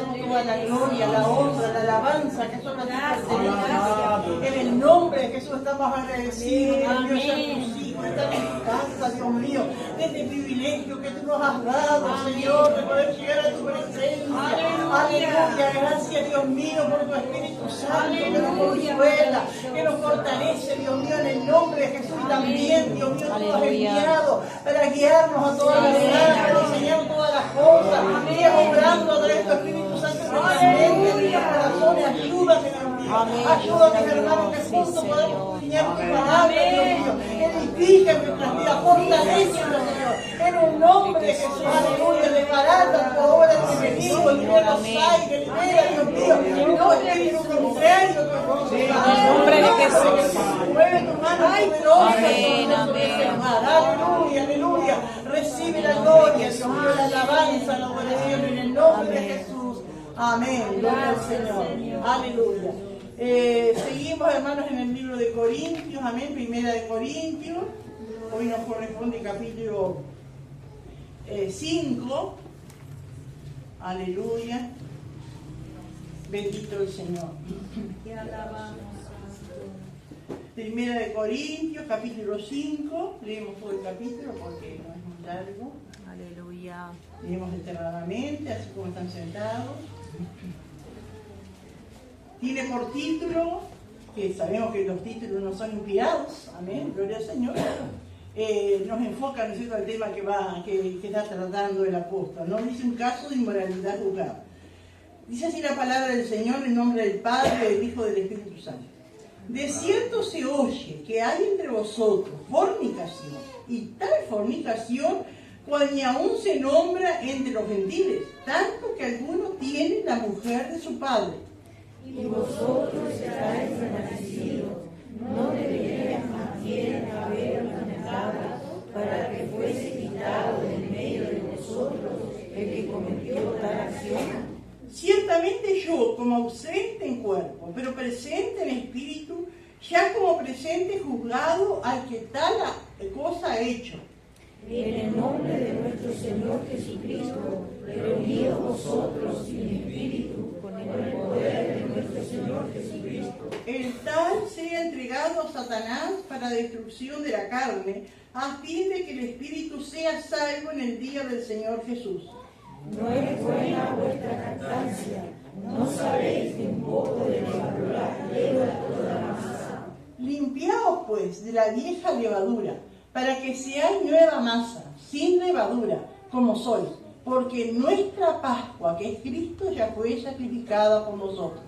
damos toda la gloria, la honra, la alabanza que son las tuyas. En el nombre de Jesús estamos agradecidos, Dios, a tus hijos, estar en tu casa, Dios mío, de este privilegio que tú nos has dado, Señor, de poder llegar a tu presencia. Aleluya, gracias, Dios mío, por tu Espíritu Santo, que nos consuela, que nos fortalece, Dios mío, en el nombre de Jesús. Y también, Dios mío, tú nos has enviado para guiarnos a toda la verdad, para enseñar todas las cosas, y obrando a través de tu Espíritu Santo en nuestra mente, en nuestros corazones. Ayúdame, Dios mío, ayúdame, hermano, que juntos podamos enseñar tu palabra, Dios mío. Edifica nuestras vidas, fortalécenos, Señor, en el nombre de Jesús, aleluya, de parar tu obra del enemigo, libera los aires, libera, Dios mío, no espíritu contrario, en el nombre de Jesús. Mueve tu mano poderosa, aleluya, aleluya, recibe la gloria, Dios mío, la alabanza, la adoración en el nombre de Jesús, amén, gloria al Señor, aleluya. Seguimos, hermanos, en el libro de Corintios, amén, primera de Corintios. Hoy nos corresponde el capítulo 5. Aleluya. Bendito el Señor. Te alabamos. Primera de Corintios, capítulo 5. Leemos todo el capítulo porque no es muy largo. Aleluya. Leemos enterradamente, así como están sentados. Tiene por título, que sabemos que los títulos no son inspirados, amén, gloria al Señor, nos enfoca, ¿no es cierto?, al tema que está tratando el apóstol, ¿no? Dice un caso de inmoralidad juzgada. Dice así la palabra del Señor en nombre del Padre, del Hijo y del Espíritu Santo. De cierto se oye que hay entre vosotros fornicación, y tal fornicación cual ni aún se nombra entre los gentiles, tanto que alguno tiene la mujer de su padre. Y vosotros estáis envanecidos, no deberíais más bien haber lamentado para que fuese quitado del medio de vosotros el que cometió tal acción. Ciertamente yo, como ausente en cuerpo, pero presente en espíritu, ya como presente juzgado al que tal cosa ha hecho. En el nombre de nuestro Señor Jesucristo, reunidos vosotros y en espíritu, con el poder de nuestro Señor Jesucristo. El tal sea entregado a Satanás para destrucción de la carne, a fin de que el espíritu sea salvo en el día del Señor Jesús. No es buena vuestra jactancia, no sabéis que un poco de levadura leva toda la masa. Limpiaos pues de la vieja levadura, para que seáis nueva masa, sin levadura, como sois, porque nuestra Pascua, que es Cristo, ya fue sacrificada por nosotros.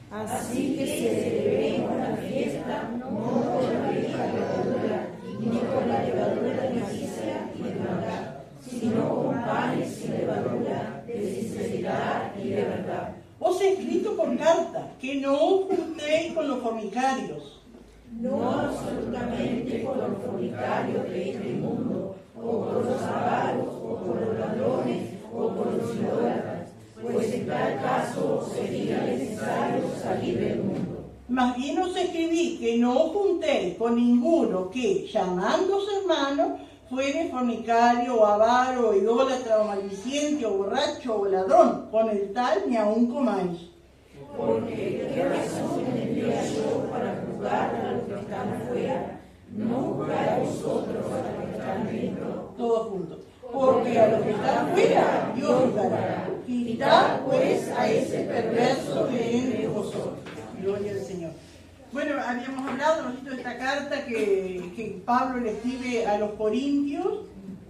Así que celebremos la fiesta no con la vieja levadura, ni con la levadura necia y de maldad, sino con panes sin levadura, de sinceridad y de verdad. Os he escrito por carta, que no os juntéis con los fornicarios. No absolutamente con los fornicarios de este mundo, o con los avaros, o con los ladrones, o con los idólatras, pues en tal caso sería necesario salir del mundo. Más bien os escribí que no os juntéis con ninguno que, llamándose hermano, fuere fornicario, o avaro, o idólatra, o maldiciente, o borracho, o ladrón, con el tal ni aun comáis. Porque ¿qué razón tendría yo para juzgar a los que están fuera? No juzgar a vosotros a los que están dentro. Todos juntos. Porque a los que están fuera, Dios juzgará. Quitad pues a ese perverso de entre vosotros. Gloria al Señor. Bueno, habíamos hablado de esta carta que Pablo le escribe a los corintios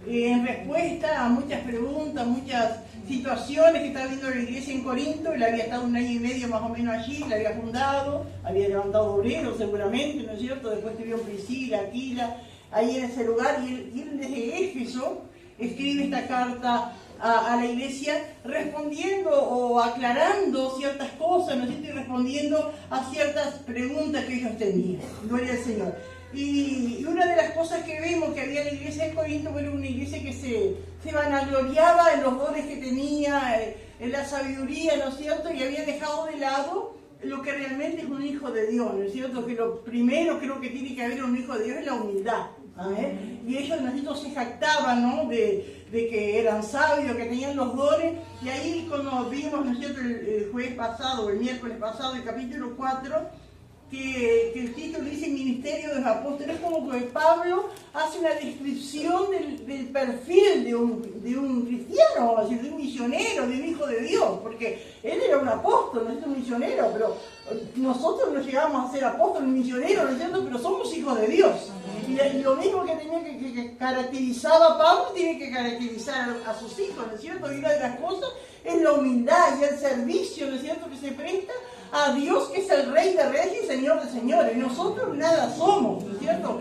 en respuesta a muchas preguntas, muchas situaciones que estaba viendo la iglesia en Corinto. Él había estado 1 año y medio más o menos allí, la había fundado, había levantado obreros seguramente, ¿no es cierto? Después tuvieron Priscila, Aquila, ahí en ese lugar, y él desde Éfeso escribe esta carta a la iglesia respondiendo o aclarando ciertas cosas, ¿no es cierto? Y respondiendo a ciertas preguntas que ellos tenían. Gloria al Señor. Y una de las cosas que vemos que había en la iglesia de Corinto era una iglesia que se vanagloriaba en los dones que tenía, en la sabiduría, ¿no es cierto? Y había dejado de lado lo que realmente es un hijo de Dios, ¿no es cierto? Que lo primero creo que tiene que haber en un hijo de Dios es la humildad. ¿Eh? Y ellos, nosotros, se jactaban, ¿no? de que eran sabios, que tenían los dones, y ahí aquí cuando vimos, ¿no es cierto?, el jueves pasado, el miércoles pasado, el capítulo 4, que el título dice Ministerio de los Apóstoles, es como que Pablo hace una descripción del perfil de un cristiano, vamos a decir, de un misionero, de un hijo de Dios, porque él era un apóstol, no es un misionero, pero nosotros no llegamos a ser apóstoles ni misioneros, ¿no es cierto?, pero somos hijos de Dios. Y lo mismo que tenía que caracterizaba a Pablo, tiene que caracterizar a sus hijos, ¿no es cierto? Y una de las cosas es la humildad y el servicio, ¿no es cierto?, que se presta a Dios, que es el Rey de Reyes y Señor de Señores. Nosotros nada somos, ¿no es cierto?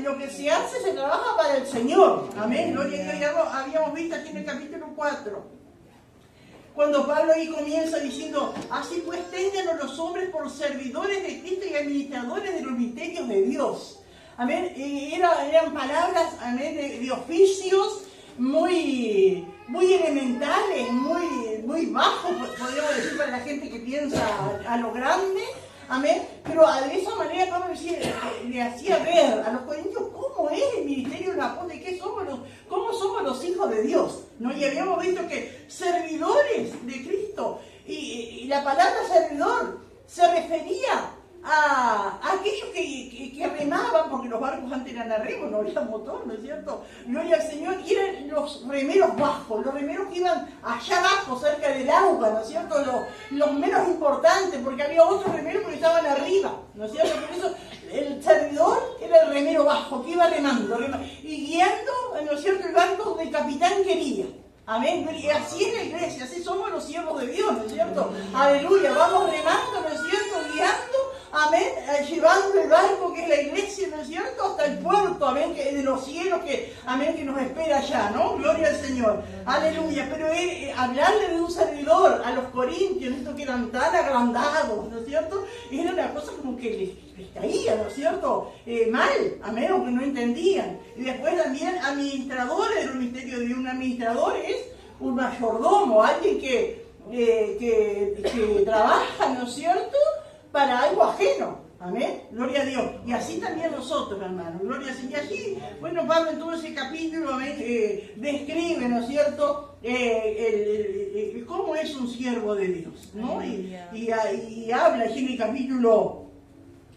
Lo que se hace se trabaja para el Señor. Amén. Gloria a Dios. Ya habíamos visto aquí en el capítulo 4. Cuando Pablo ahí comienza diciendo, así pues ténganlo los hombres por servidores de Cristo y administradores de los misterios de Dios. Amén. Eran palabras, amén, de oficios muy elementales, muy bajos, podríamos decir, para la gente que piensa a lo grande, amén, pero de esa manera Pablo le hacía ver a los corintios cómo es el ministerio de los apóstoles, cómo somos los hijos de Dios, ¿no? Y habíamos visto que servidores de Cristo, y la palabra servidor se refería a aquellos que remaban, porque los barcos antes eran a remo, no había motor, ¿no es cierto? Gloria al Señor, y eran los remeros bajos, los remeros que iban allá abajo, cerca del agua, ¿no es cierto? Los menos importantes, porque había otros remeros que estaban arriba, ¿no es cierto? Por eso el servidor era el remero bajo, que iba remando y guiando, ¿no es cierto?, el barco donde el capitán quería. Amén. Y así es la iglesia, así somos los siervos de Dios, ¿no es cierto? Aleluya, vamos remando, ¿no es cierto?, guiando, amén, llevando el barco que es la iglesia, ¿no es cierto?, hasta el puerto, amén, que de los cielos, amén, que nos espera allá, ¿no? Gloria al Señor, aleluya. Pero hablarle de un servidor a los corintios, estos que eran tan agrandados, ¿no es cierto?, era una cosa como que les caía, ¿no es cierto?, mal, amén, o que no entendían. Y después también administradores de los misterios de Dios. Un administrador es un mayordomo, alguien que trabaja, ¿no es cierto?, para algo ajeno. Amén. Gloria a Dios. Y así también nosotros, hermanos. Gloria a Dios. Y allí, bueno, Pablo en todo ese capítulo, amén, describe, ¿no es cierto?, cómo es un siervo de Dios, ¿no? Y habla allí en el capítulo,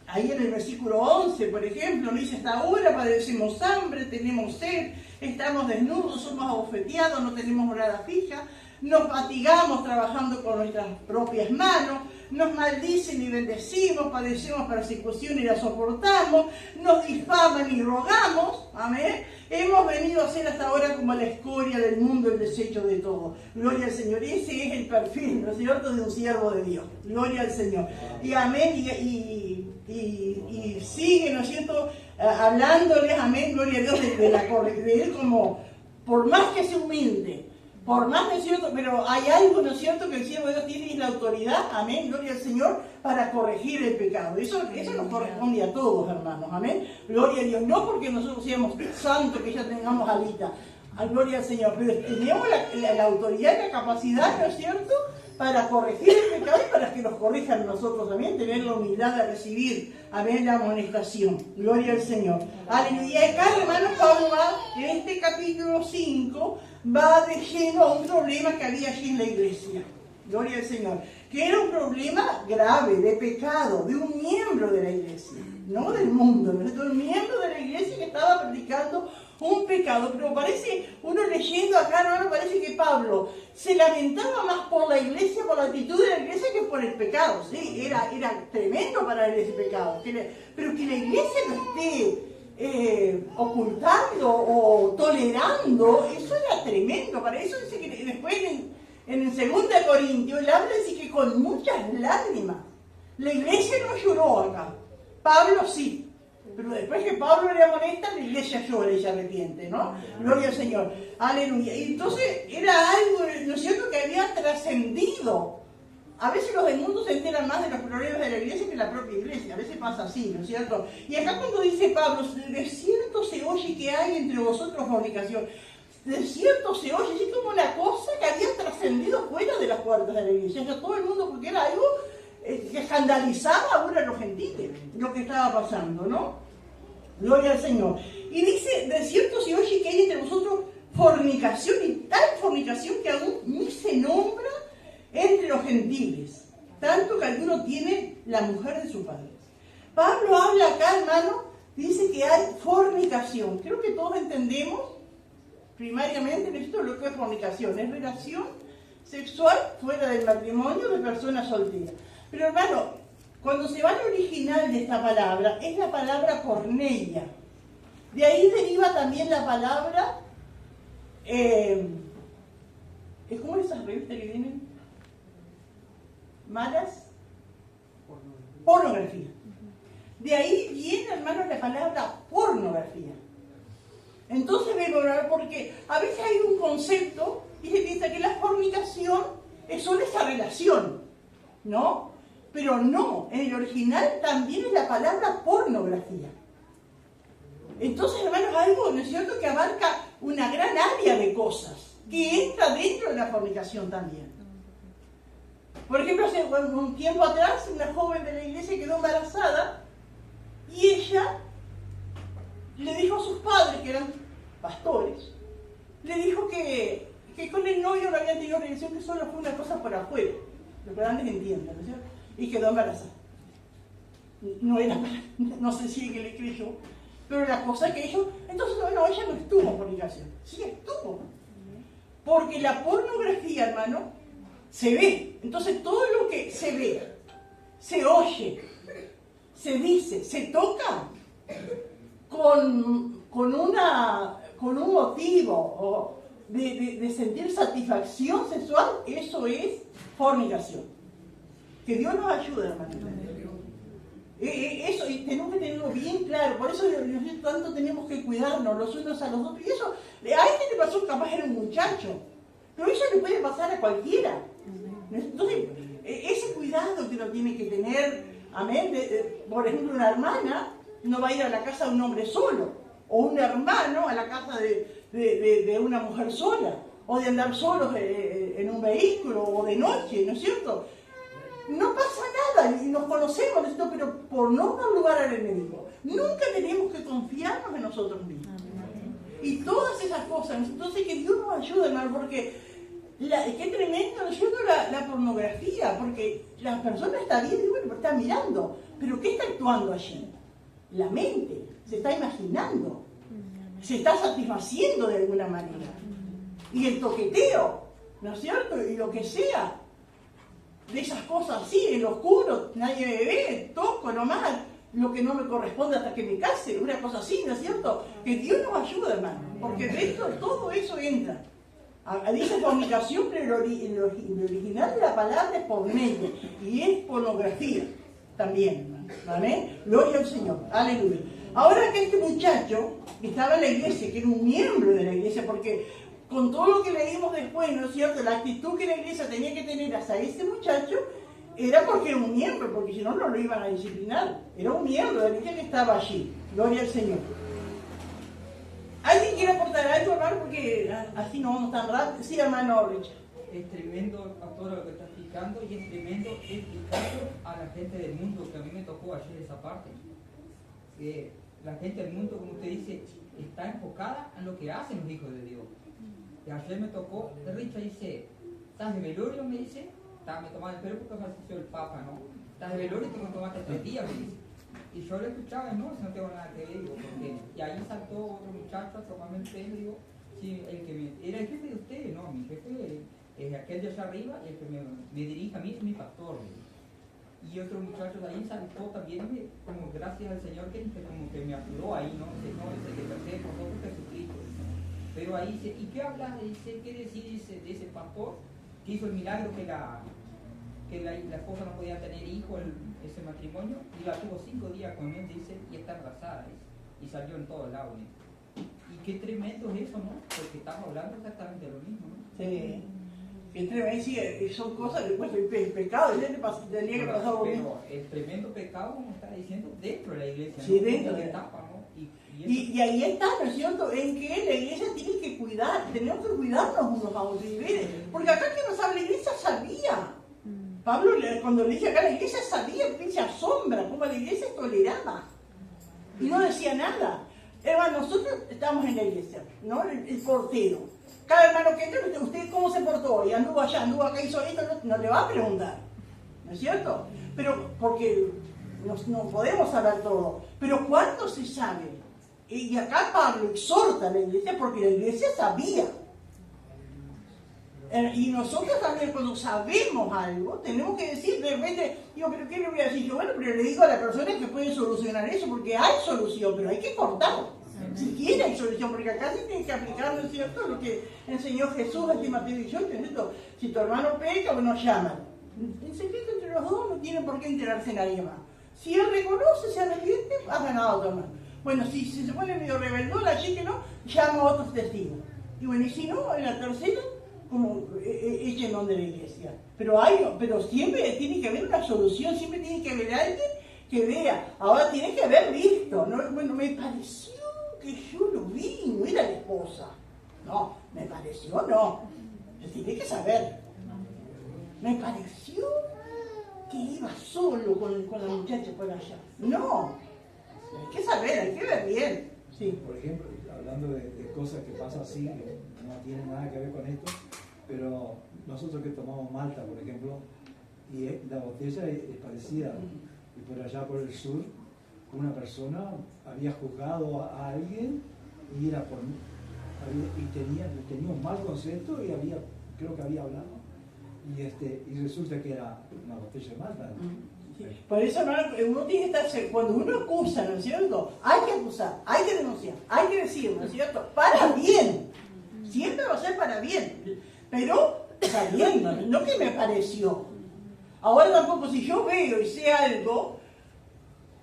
ahí en el versículo 11, por ejemplo, dice, hasta ahora padecemos hambre, tenemos sed, estamos desnudos, somos abofeteados, no tenemos morada fija, nos fatigamos trabajando con nuestras propias manos, nos maldicen y bendecimos, padecemos persecución y la soportamos, nos difaman y rogamos, amén. Hemos venido a ser hasta ahora como la escoria del mundo, el desecho de todo. Gloria al Señor. Ese es el perfil, ¿no es cierto?, de un siervo de Dios. Gloria al Señor. Y amén, y sigue, ¿no es cierto?, hablándoles, amén, gloria a Dios, de él como, por más que sea humilde, por más, ¿no es cierto?, pero hay algo, ¿no es cierto?, que el siervo de Dios tiene, es la autoridad, amén, gloria al Señor, para corregir el pecado. Eso nos corresponde a todos, hermanos, amén, gloria a Dios. No porque nosotros seamos santos, que ya tengamos alita, gloria al Señor, pero tenemos la autoridad y la capacidad, ¿no es cierto?, para corregir el pecado y para que nos corrijan nosotros también, tener la humildad de recibir, amén, la amonestación. Gloria al Señor. Aleluya. Y acá, hermanos, Pablo va, en este capítulo 5, va de lleno a un problema que había allí en la iglesia. Gloria al Señor. Que era un problema grave, de pecado, de un miembro de la iglesia, no del mundo, ¿no? De un miembro de la iglesia que estaba practicando un pecado. Pero parece, uno leyendo acá, hermano, parece que Pablo se lamentaba más por la iglesia, por la actitud de la iglesia, que por el pecado. Sí, era tremendo para él ese pecado. Pero que la iglesia no esté ocultando o tolerando, eso era tremendo. Para eso dice que después en el 2 Corintios, él habla, dice que con muchas lágrimas. La iglesia no lloró acá, Pablo sí. Pero después que Pablo le amonesta, la iglesia llora y se arrepiente, ¿no? Gloria al Señor. Aleluya. Y entonces era algo, ¿no es cierto?, que había trascendido. A veces los del mundo se enteran más de los problemas de la iglesia que la propia iglesia. A veces pasa así, ¿no es cierto? Y acá cuando dice Pablo, de cierto se oye que hay entre vosotros fornicación. De cierto se oye, así como una cosa que había trascendido fuera de las puertas de la iglesia. O sea, todo el mundo, porque era algo que escandalizaba ahora a los gentiles, lo que estaba pasando, ¿no? Gloria al Señor. Y dice, de cierto se oye que hay entre vosotros fornicación, y tal fornicación que aún ni se nombra gentiles, tanto que alguno tiene la mujer de su padre. Pablo habla acá, hermano, dice que hay fornicación. Creo que todos entendemos primariamente esto lo que es fornicación, es relación sexual fuera del matrimonio de personas solteras. Pero hermano, cuando se va al original de esta palabra, es la palabra porneia. De ahí deriva también la palabra, ¿cómo esas revistas que vienen? Malas. Pornografía. De ahí viene, hermano, la palabra pornografía. Entonces vemos, porque a veces hay un concepto y se piensa que la fornicación es solo esa relación, ¿no? Pero no, en el original también es la palabra pornografía. Entonces, hermanos, algo, ¿no es cierto?, que abarca una gran área de cosas, que entra dentro de la fornicación también. Por ejemplo, hace un tiempo atrás, una joven de la iglesia quedó embarazada y ella le dijo a sus padres, que eran pastores, le dijo que con el novio no habían tenido relación, que solo fue una cosa por afuera, lo que antes entiendan, ¿no es cierto? Y quedó embarazada. No sé si que le creyó, pero la cosa que ellos, entonces no, ella no estuvo en fornicación, sí estuvo, porque la pornografía, hermano, se ve. Entonces todo lo que se ve, se oye, se dice, se toca con un motivo de sentir satisfacción sexual, eso es fornicación. Que Dios nos ayude, hermano. Eso, y tenemos que tenerlo bien claro. Por eso tanto tenemos que cuidarnos los unos a los otros. Y eso, a este le pasó, capaz era un muchacho, pero eso le puede pasar a cualquiera. Entonces, ese cuidado que uno tiene que tener, amén. Por ejemplo, una hermana no va a ir a la casa de un hombre solo, o un hermano a la casa de una mujer sola, o de andar solos en un vehículo, o de noche, ¿no es cierto? No pasa nada, y nos conocemos, ¿no es cierto?, pero por no dar lugar al enemigo. Nunca tenemos que confiarnos en nosotros mismos. Y todas esas cosas, entonces que Dios nos ayude, hermano, porque qué tremendo, ¿no es cierto?, la pornografía, porque la persona está bien, y bueno, está mirando, pero ¿qué está actuando allí? La mente, se está imaginando, se está satisfaciendo de alguna manera. Y el toqueteo, ¿no es cierto?, y lo que sea, de esas cosas así, en lo oscuro, nadie me ve, toco nomás lo que no me corresponde hasta que me case, una cosa así, ¿no es cierto? Que Dios nos ayude, hermano, porque dentro de todo eso entra. Dice fornicación, pero el original de la palabra es porneia, y es pornografía también, hermano. ¿Amén? Gloria al Señor, aleluya. Ahora que este muchacho que estaba en la iglesia, que era un miembro de la iglesia, porque con todo lo que leímos después, ¿no es cierto?, la actitud que la iglesia tenía que tener hacia ese muchacho, era porque era un miembro, porque si no, no lo iban a disciplinar. Era un miembro de la iglesia que estaba allí. Gloria al Señor. ¿Alguien quiere aportar algo, hermano? Porque así no vamos tan rápido. Sí, hermano Richard. Es tremendo, pastor, lo que está explicando, y es tremendo explicarlo a la gente del mundo, que a mí me tocó ayer esa parte. La gente del mundo, como usted dice, está enfocada en lo que hacen los hijos de Dios. Y ayer me tocó, Richard dice, ¿estás de velorio? Me dice, me tomaba el pelo porque me asistió el Papa, ¿no? ¿Estás de velorio? Tengo que tomarte 3 días, me dice. Y yo lo escuchaba, no, si no tengo nada que ver, digo, porque... Y ahí saltó otro muchacho a tomarme el pelo, digo, sí, era el jefe de ustedes, no, mi jefe es aquel de allá arriba, y el que me dirige a mí es mi pastor, digo. Y otro muchacho de ahí saltó también, como gracias al Señor que como que me ayudó ahí, ¿no? Dice, no, dice que pasé por todo Jesucristo. Pero ahí dice, ¿y qué hablas? Dice, ¿qué decís de ese pastor que hizo el milagro que la esposa no podía tener hijo, ese matrimonio? Y la tuvo 5 días con él, dice, y está embarazada, dice, y salió en todos lados. Y qué tremendo es eso, ¿no? Porque estamos hablando exactamente de lo mismo, ¿no? Sí. Qué tremendo, sí, son cosas que pues, el pecado, tenía que pasar por mí. Pero el tremendo pecado, como está diciendo, dentro de la iglesia, sí, ¿no? Dentro de la etapa, ¿no? Y ahí está, ¿no es cierto?, en que la iglesia tiene que cuidar, tenemos que cuidarnos unos a otros. Porque acá que nos habla la iglesia sabía. Pablo, cuando le dice acá, la iglesia sabía, porque se asombra, como la iglesia toleraba. Y no decía nada. Hermano, nosotros estamos en la iglesia, ¿no? El portero. cada hermano que entra, ¿usted cómo se portó? Y anduvo allá, anduvo acá, hizo esto, no le va a preguntar, ¿no es cierto? Pero porque no podemos saber todo, pero ¿cuándo se sabe? Y acá Pablo exhorta a la iglesia porque la iglesia sabía. Y nosotros también cuando sabemos algo, tenemos que decir, de repente, digo, ¿pero qué le voy a decir? Yo, bueno, pero le digo a la persona que puede solucionar eso, porque hay solución, pero hay que cortar. Siquiera hay solución, porque acá se tiene que aplicar, ¿no es cierto?, lo que enseñó Jesús en Mateo 18, ¿no es cierto? Si tu hermano peca, bueno, llaman. En secreto entre los dos no tiene por qué enterarse nadie más. Si él reconoce, se arrepiente, has ganado a tu hermano. Bueno, si se pone medio rebeldón allí que no, llama a otros testigos. Y bueno, y si no, en la tercera, como echen donde la iglesia. Pero siempre tiene que haber una solución, siempre tiene que haber alguien que vea. Ahora tiene que haber visto, ¿no? Bueno, me pareció que yo lo vi, no era la esposa. No, me pareció, no. Se tiene que saber. Me pareció que iba solo con la muchacha por allá. No, hay que saber, hay que ver bien. Sí. Por ejemplo, hablando de cosas que pasan así, que no tienen nada que ver con esto, pero nosotros que tomamos Malta, por ejemplo, y la botella es parecida, y por allá por el sur, una persona había juzgado a alguien y era tenía un mal concepto y creo que había hablado, y resulta que era una botella de Malta. Sí. Por eso uno tiene que estar, cuando uno acusa, ¿no es cierto? Hay que acusar, hay que denunciar, hay que decir, ¿no es cierto? Para bien, siempre va a ser para bien, pero sabiendo, no que me pareció. Ahora tampoco, si yo veo y sé algo,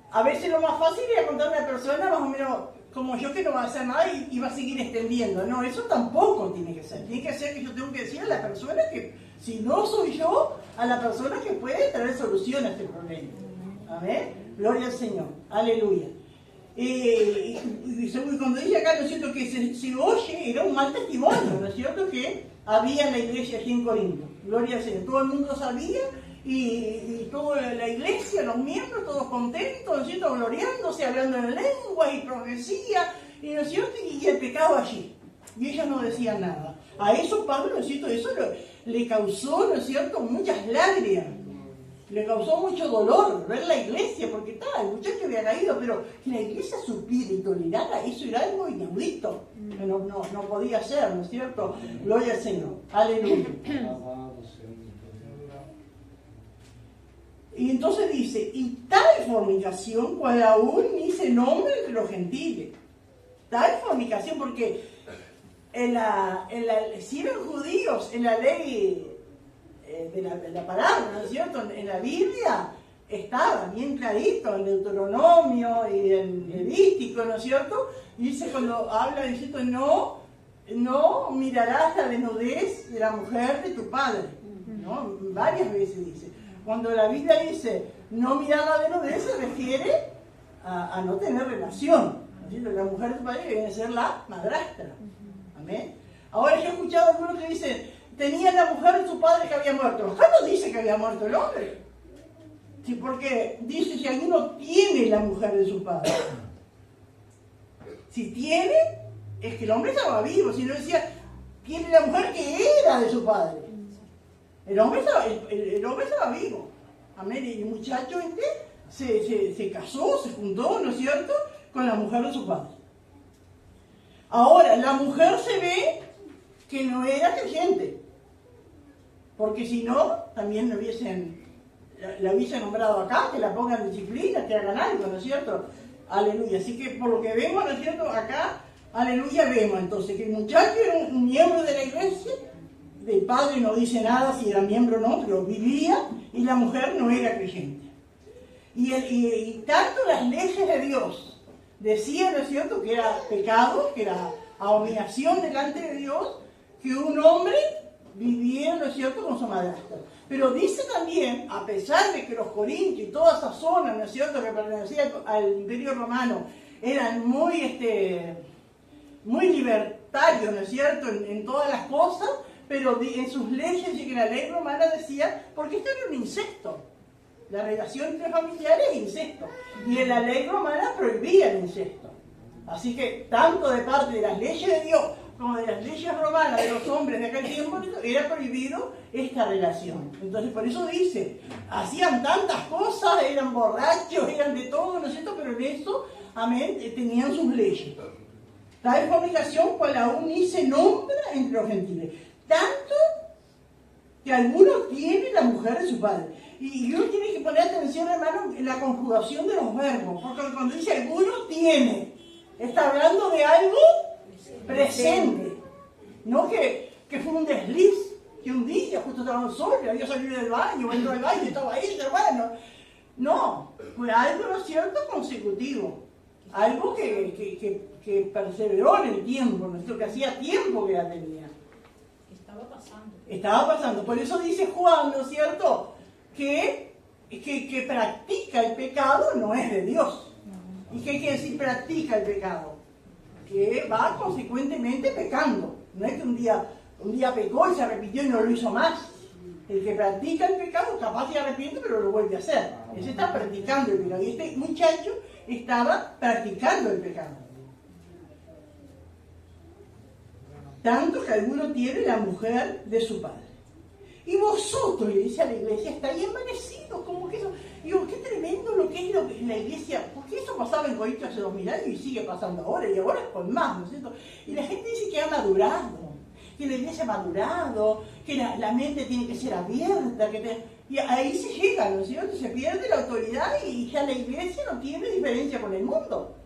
a veces lo más fácil es contarle a una persona más o menos como yo, que no va a hacer nada y va a seguir extendiendo. No, eso tampoco tiene que ser. Tiene que ser que yo tengo que decir a la persona que, si no soy yo, a la persona que puede traer solución a este problema. Amén. Gloria al Señor. Aleluya. Y cuando dice acá, ¿no es cierto?, que se oye, era un mal testimonio, ¿no es cierto?, que había en la iglesia aquí en Corinto. Gloria al Señor. Todo el mundo sabía, y toda la iglesia, los miembros, todos contentos, ¿no es cierto?, gloriándose, hablando en lengua y profecía, ¿no es cierto?, y el pecado allí. Y ellos no decían nada. A eso Pablo, ¿no es cierto?, eso le causó, ¿no es cierto?, muchas lágrimas. Le causó mucho dolor ver la iglesia, porque el muchacho había caído, pero que la iglesia supiera y tolerara, eso era algo inaudito, que no podía ser, ¿no es cierto? Gloria al Señor. Aleluya. Y entonces dice, y tal fornicación cual aún ni se nombra entre los gentiles. Tal fornicación, porque si eran judíos, en la ley de la palabra, ¿no es cierto?, en la Biblia estaba bien clarito, en Deuteronomio y en Levítico, ¿no es cierto? Y dice, cuando habla, dice, no mirarás la desnudez de la mujer de tu padre, ¿no? Varias veces dice. Cuando la Biblia dice no mirar la desnudez, se refiere a no tener relación, ¿no es cierto? La mujer de tu padre viene a ser la madrastra. Amén. Ahora yo he escuchado a algunos que dicen, tenía la mujer de su padre que había muerto. Acá no dice que había muerto el hombre. Sí, porque dice, si alguno tiene la mujer de su padre. Si tiene, es que el hombre estaba vivo. Si no decía, tiene la mujer que era de su padre. El hombre estaba vivo. Amén. Y el muchacho se casó, se juntó, ¿no es cierto?, con la mujer de su padre. Ahora, la mujer se ve que no era creyente, porque si no, también la hubiesen nombrado acá, que la pongan en disciplina, que hagan algo, ¿no es cierto? Aleluya. Así que por lo que vemos, ¿no es cierto?, acá, aleluya, vemos entonces que el muchacho era un miembro de la iglesia, el padre no dice nada si era miembro o no, pero vivía, y la mujer no era creyente. Y tanto las leyes de Dios decían, ¿no es cierto?, que era pecado, que era abominación delante de Dios, que un hombre viviera, ¿no es cierto?, con su madrastra. Pero dice también, a pesar de que los corintios y toda esa zona, ¿no es cierto?, que pertenecía al Imperio Romano, eran muy libertarios, ¿no es cierto?, en todas las cosas, pero en sus leyes, y que la ley romana decía, porque esto era un incesto. La relación intrafamiliar es incesto. Y en la ley romana prohibía el incesto. Así que, tanto de parte de las leyes de Dios como de las leyes romanas de los hombres de aquel tiempo, era prohibido esta relación. Entonces por eso dice, hacían tantas cosas, eran borrachos, eran de todo, ¿no es cierto? Pero en eso, amén, tenían sus leyes. Tal fornicación cual aún ni se nombra entre los gentiles. Tanto que algunos tienen la mujer de su padre. Y uno tiene que poner atención, hermano, en la conjugación de los verbos. Porque cuando dice algunos tiene, está hablando de algo presente. No que fue un desliz, que un día justo estaban solos, había salido del baño, entró al baño, estaba ahí, hermano. No, fue algo, ¿no es cierto?, consecutivo. Algo que perseveró en el tiempo, ¿no es cierto?, que hacía tiempo que la tenía. Estaba pasando. Por eso dice Juan, ¿no es cierto?, que practica el pecado no es de Dios. ¿Y qué quiere decir practica el pecado? Que va consecuentemente pecando. No es que un día pecó y se arrepintió y no lo hizo más. El que practica el pecado capaz se arrepiente pero lo vuelve a hacer. Ese está practicando el pecado. Y este muchacho estaba practicando el pecado. Tanto que alguno tiene la mujer de su padre. Y vosotros, le dice a la iglesia, estáis envanecidos, como que eso. Digo, qué tremendo lo que es la iglesia, porque eso pasaba en Corinto hace 2000 años y sigue pasando ahora, y ahora es con más, ¿no es cierto? Y la gente dice que ha madurado, que la iglesia ha madurado, que la mente tiene que ser abierta, y ahí se llega, ¿no es cierto? Se pierde la autoridad y ya la iglesia no tiene diferencia con el mundo.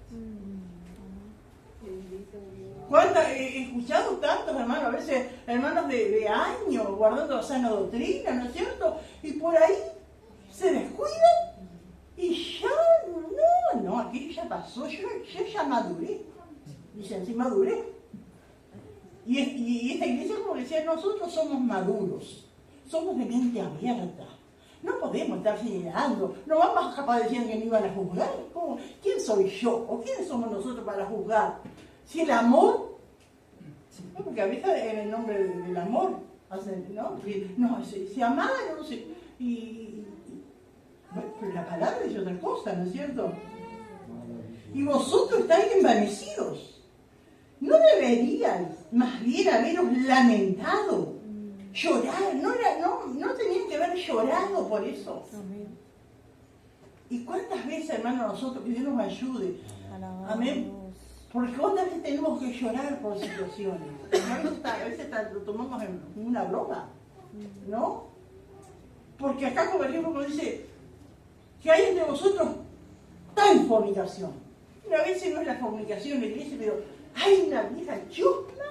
He escuchado tantos hermanos, a veces hermanos de años, guardando la sana doctrina, ¿no es cierto? Y por ahí se descuidan y ya, no, aquello ya pasó, yo ya maduré. Dicen, sí, maduré. Y esta iglesia, como decía, nosotros somos maduros, somos de mente abierta. No podemos estar señalando, no vamos capaz de decir que no iban a juzgar. ¿Cómo? ¿Quién soy yo? ¿O quiénes somos nosotros para juzgar? Si el amor, ¿no? Porque a veces en el nombre del amor, no, se amaron, bueno, pero la palabra es otra cosa, ¿no es cierto? Y vosotros estáis envanecidos. ¿No deberíais más bien haberos lamentado, llorar? ¿No tenían que haber llorado por eso? ¿Y cuántas veces, hermano, nosotros, que Dios nos ayude? Amén. Porque cuántas veces tenemos que llorar por situaciones. A veces lo tomamos en una broma, ¿no? Porque acá, por ejemplo, como dice, que hay entre vosotros tal fornicación. Y a veces no es la fornicación, la iglesia, pero hay una vieja chusma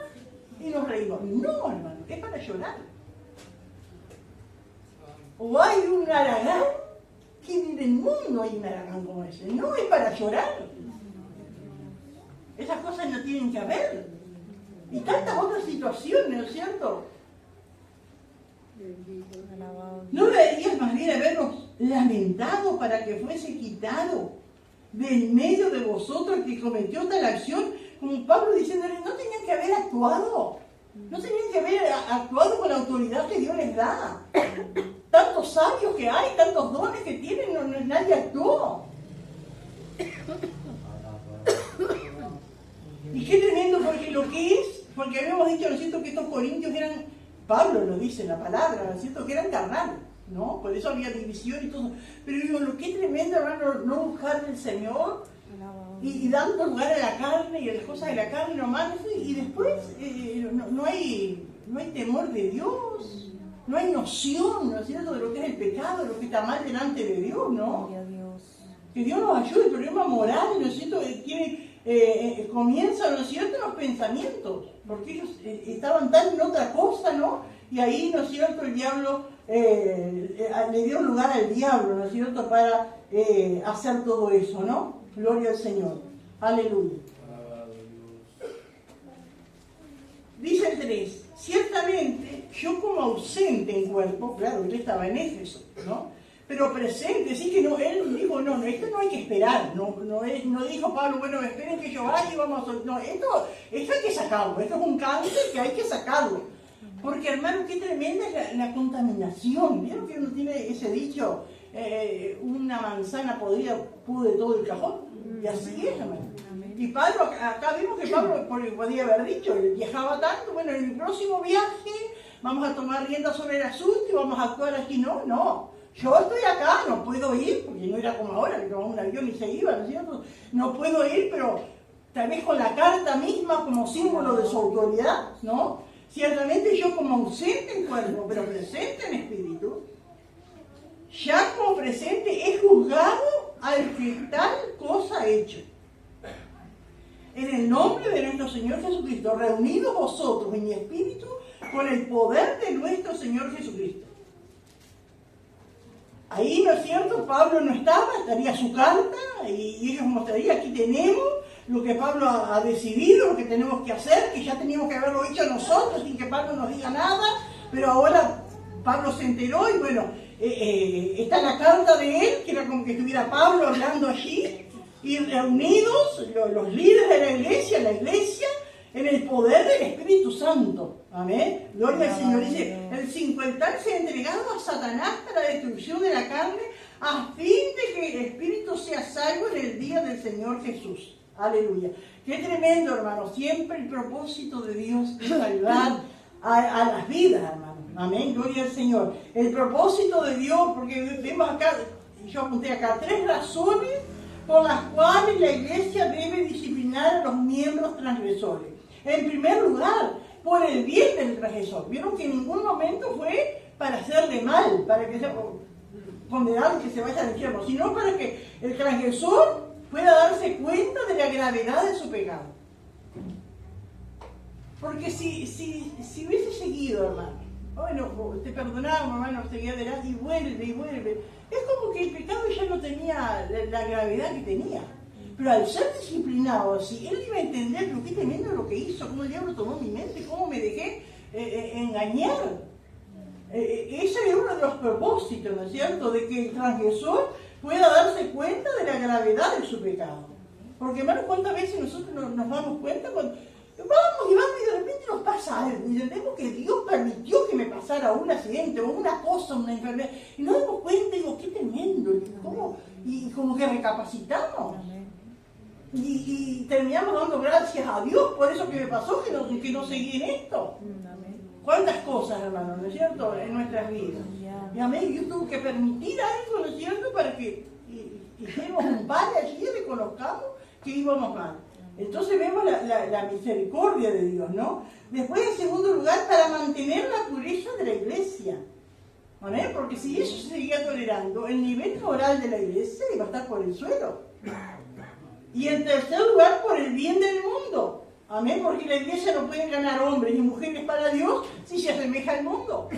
y nos reímos. No, hermano, es para llorar. O hay un haragán, que en el mundo hay un haragán como ese. No es para llorar. Esas cosas no tienen que haber. Y tantas otras situaciones, ¿no es cierto? ¿No deberías más bien habernos lamentado para que fuese quitado del medio de vosotros el que cometió tal acción? Como Pablo diciéndole, ¿no tenían que haber actuado? ¿No tenían que haber actuado con la autoridad que Dios les da? Tantos sabios que hay, tantos dones que tienen, nadie actuó. Y qué tremendo, porque habíamos dicho, ¿no es cierto?, que estos corintios eran, Pablo lo dice en la palabra, ¿no es cierto?, que eran carnales, ¿no? Por eso había división y todo. Pero digo, lo que es tremendo, hermano, no buscar al Señor y dando lugar a la carne y a las cosas de la carne nomás, y después no hay temor de Dios, no hay noción, ¿no es cierto?, de lo que es el pecado, de lo que está mal delante de Dios, ¿no? Que Dios nos ayude, el problema moral, ¿no es cierto?, comienza, ¿no es cierto?, los pensamientos, porque ellos estaban tan en otra cosa, ¿no? Y ahí, ¿no es cierto?, el diablo, le dio lugar al diablo, ¿no es cierto?, para hacer todo eso, ¿no? Gloria al Señor. Aleluya. Dice el 3, ciertamente yo como ausente en cuerpo, claro, él estaba en Éfeso, ¿no? Pero presente, sí que no, él dijo, no, esto no hay que esperar, no dijo Pablo, bueno, esperen que yo vaya y vamos a... No, esto hay que sacarlo, esto es un cáncer que hay que sacarlo. Porque, hermano, qué tremenda es la contaminación. ¿Vieron que uno tiene ese dicho, una manzana podrida pudre todo el cajón? Y así es, hermano. Y Pablo, acá vimos que Pablo podía haber dicho, viajaba tanto, bueno, en el próximo viaje vamos a tomar rienda sobre el asunto y vamos a actuar aquí. No, yo estoy acá, no puedo ir, porque no era como ahora, que tomaba un avión y se iba, ¿no es cierto? No puedo ir, pero tal vez con la carta misma como símbolo de su autoridad, ¿no? Ciertamente yo como ausente en cuerpo, pero presente en espíritu, ya como presente he juzgado al que tal cosa ha hecho. En el nombre de nuestro Señor Jesucristo, reunidos vosotros en mi espíritu con el poder de nuestro Señor Jesucristo. Ahí, ¿no es cierto? Pablo no estaba, estaría su carta y ellos mostrarían, aquí tenemos lo que Pablo ha decidido, lo que tenemos que hacer, que ya teníamos que haberlo hecho nosotros sin que Pablo nos diga nada, pero ahora Pablo se enteró y bueno, está la carta de él, que era como que estuviera Pablo hablando allí, y reunidos los líderes de la iglesia, en el poder del Espíritu Santo. Amén. Gloria al Señor. Dice, el cincuental se ha entregado a Satanás para la destrucción de la carne, a fin de que el Espíritu sea salvo en el día del Señor Jesús. Aleluya. Qué tremendo, hermano. Siempre el propósito de Dios es salvar a las vidas, hermano. Amén. Gloria al Señor. El propósito de Dios, porque vemos acá, yo apunté acá, 3 razones por las cuales la iglesia debe disciplinar a los miembros transgresores. En primer lugar, por el bien del transgresor. Vieron que en ningún momento fue para hacerle mal, para que sea condenado que se vaya al infierno, sino para que el transgresor pueda darse cuenta de la gravedad de su pecado. Porque si hubiese seguido, hermano, bueno, te perdonamos, hermano, seguí adelante y vuelve. Es como que el pecado ya no tenía la gravedad que tenía. Pero al ser disciplinado así, él iba a entender, pero qué tremendo lo que hizo, cómo el diablo tomó mi mente, cómo me dejé engañar. Ese es uno de los propósitos, ¿no es cierto?, de que el transgresor pueda darse cuenta de la gravedad de su pecado. Porque, hermano, ¿cuántas veces nosotros nos damos cuenta cuando vamos y de repente nos pasa algo y entendemos que Dios permitió que me pasara un accidente o una cosa, una enfermedad, y nos damos cuenta y digo, qué tremendo, y como que recapacitamos. Y terminamos dando gracias a Dios por eso que me pasó, que no seguí en esto. ¿Cuántas cosas, hermano, no es cierto?, en nuestras vidas. Y amén, Dios tuvo que permitir algo, ¿no es cierto?, para que hiciéramos un padre allí y reconozcamos que íbamos mal. Entonces vemos la misericordia de Dios, ¿no? Después, en segundo lugar, para mantener la pureza de la iglesia. ¿Amén? Porque si eso se seguía tolerando, el nivel moral de la iglesia iba a estar por el suelo. Y en tercer lugar, por el bien del mundo. Amén, porque la iglesia no puede ganar hombres y mujeres para Dios si se asemeja al mundo.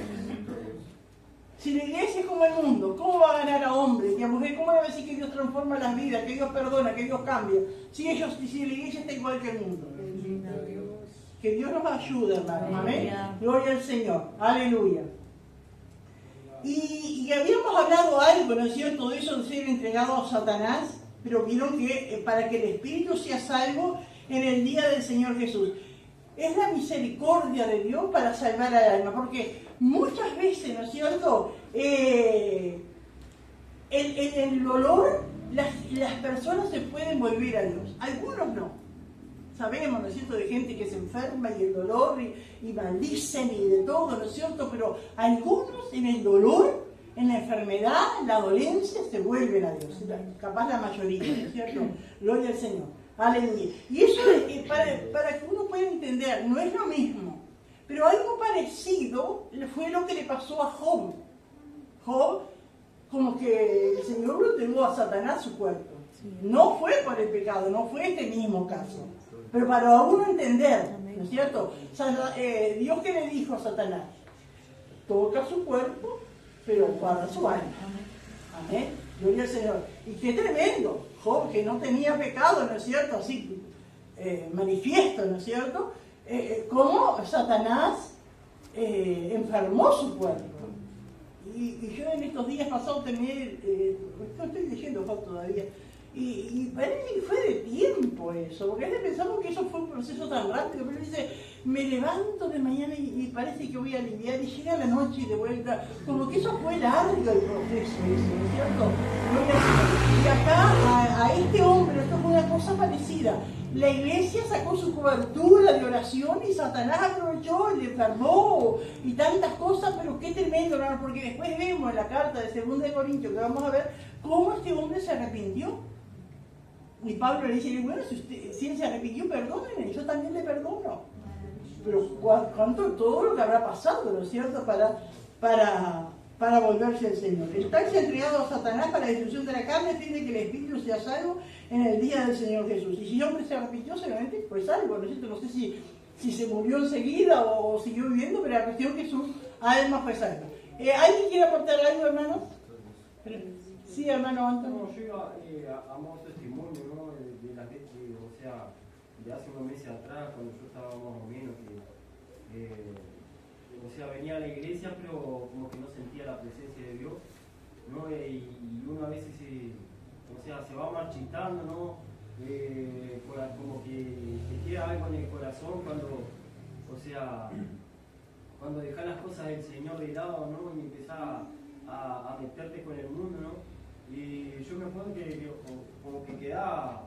Si la iglesia es como el mundo, ¿cómo va a ganar a hombres y a mujeres? ¿Cómo va a decir que Dios transforma las vidas, que Dios perdona, que Dios cambia? Si la iglesia está igual que el mundo. Que Dios nos ayude, hermano. Amén. Gloria al Señor. Aleluya. Y habíamos hablado algo, ¿no es cierto?, de eso de ser entregado a Satanás, pero vieron que para que el espíritu sea salvo en el día del Señor Jesús. Es la misericordia de Dios para salvar al alma, porque muchas veces, ¿no es cierto?, el dolor, las personas se pueden volver a Dios, algunos no. Sabemos, ¿no es cierto?, de gente que se enferma y el dolor y maldicen y de todo, ¿no es cierto?, pero algunos en el dolor, en la enfermedad, en la dolencia, se vuelven a Dios, capaz la mayoría, ¿no es cierto? Gloria al Señor. Aleluya. Y eso es para que uno pueda entender, no es lo mismo, pero algo parecido fue lo que le pasó a Job. Job, como que el Señor lo entregó a Satanás su cuerpo. No fue por el pecado, no fue este mismo caso, pero para uno entender, ¿no es cierto? Dios, que le dijo a Satanás, toca su cuerpo, pero guarda su alma. Amén. Gloria al Señor. Y qué tremendo. Job, que no tenía pecado, ¿no es cierto?, así manifiesto, ¿no es cierto?, cómo Satanás enfermó su cuerpo. Y yo en estos días pasados terminé, estoy leyendo Job todavía, y parece que fue de tiempo eso, porque a veces pensamos que eso fue un proceso tan rápido, pero dice, me levanto de mañana y parece que voy a aliviar, y llega la noche y de vuelta, como que eso fue largo el proceso, ¿no es cierto? Y acá a este hombre esto fue una cosa parecida, La iglesia sacó su cobertura de oración y Satanás aprovechó y le enfermó y tantas cosas, pero qué tremendo, hermano, porque después vemos en la carta de 2 de Corintios que vamos a ver cómo este hombre se arrepintió. Y Pablo le dice, bueno, si él se arrepintió, perdónenle, yo también le perdono. Pero cuánto todo lo que habrá pasado, ¿no es cierto?, para volverse al Señor. El tal se ha entregado a Satanás para la destrucción de la carne, a fin de que el espíritu sea salvo en el día del Señor Jesús. Y si el hombre se arrepintió, seguramente fue salvo, ¿no es cierto? No sé si se murió enseguida o siguió viviendo, pero la cuestión es que su alma fue salva. ¿Alguien quiere aportar algo, hermano? Sí, hermano Antonio. No, yo iba a modo testimonio, ¿no? O sea, de hace unos meses atrás, cuando yo estaba más o menos, o sea, venía a la iglesia, pero como que no sentía la presencia de Dios, ¿no? Y uno a veces se va marchitando, ¿no? Como que te queda algo en el corazón cuando dejas las cosas del Señor de lado, ¿no? Y empezás a meterte con el mundo, ¿no? Y yo me acuerdo que como que quedaba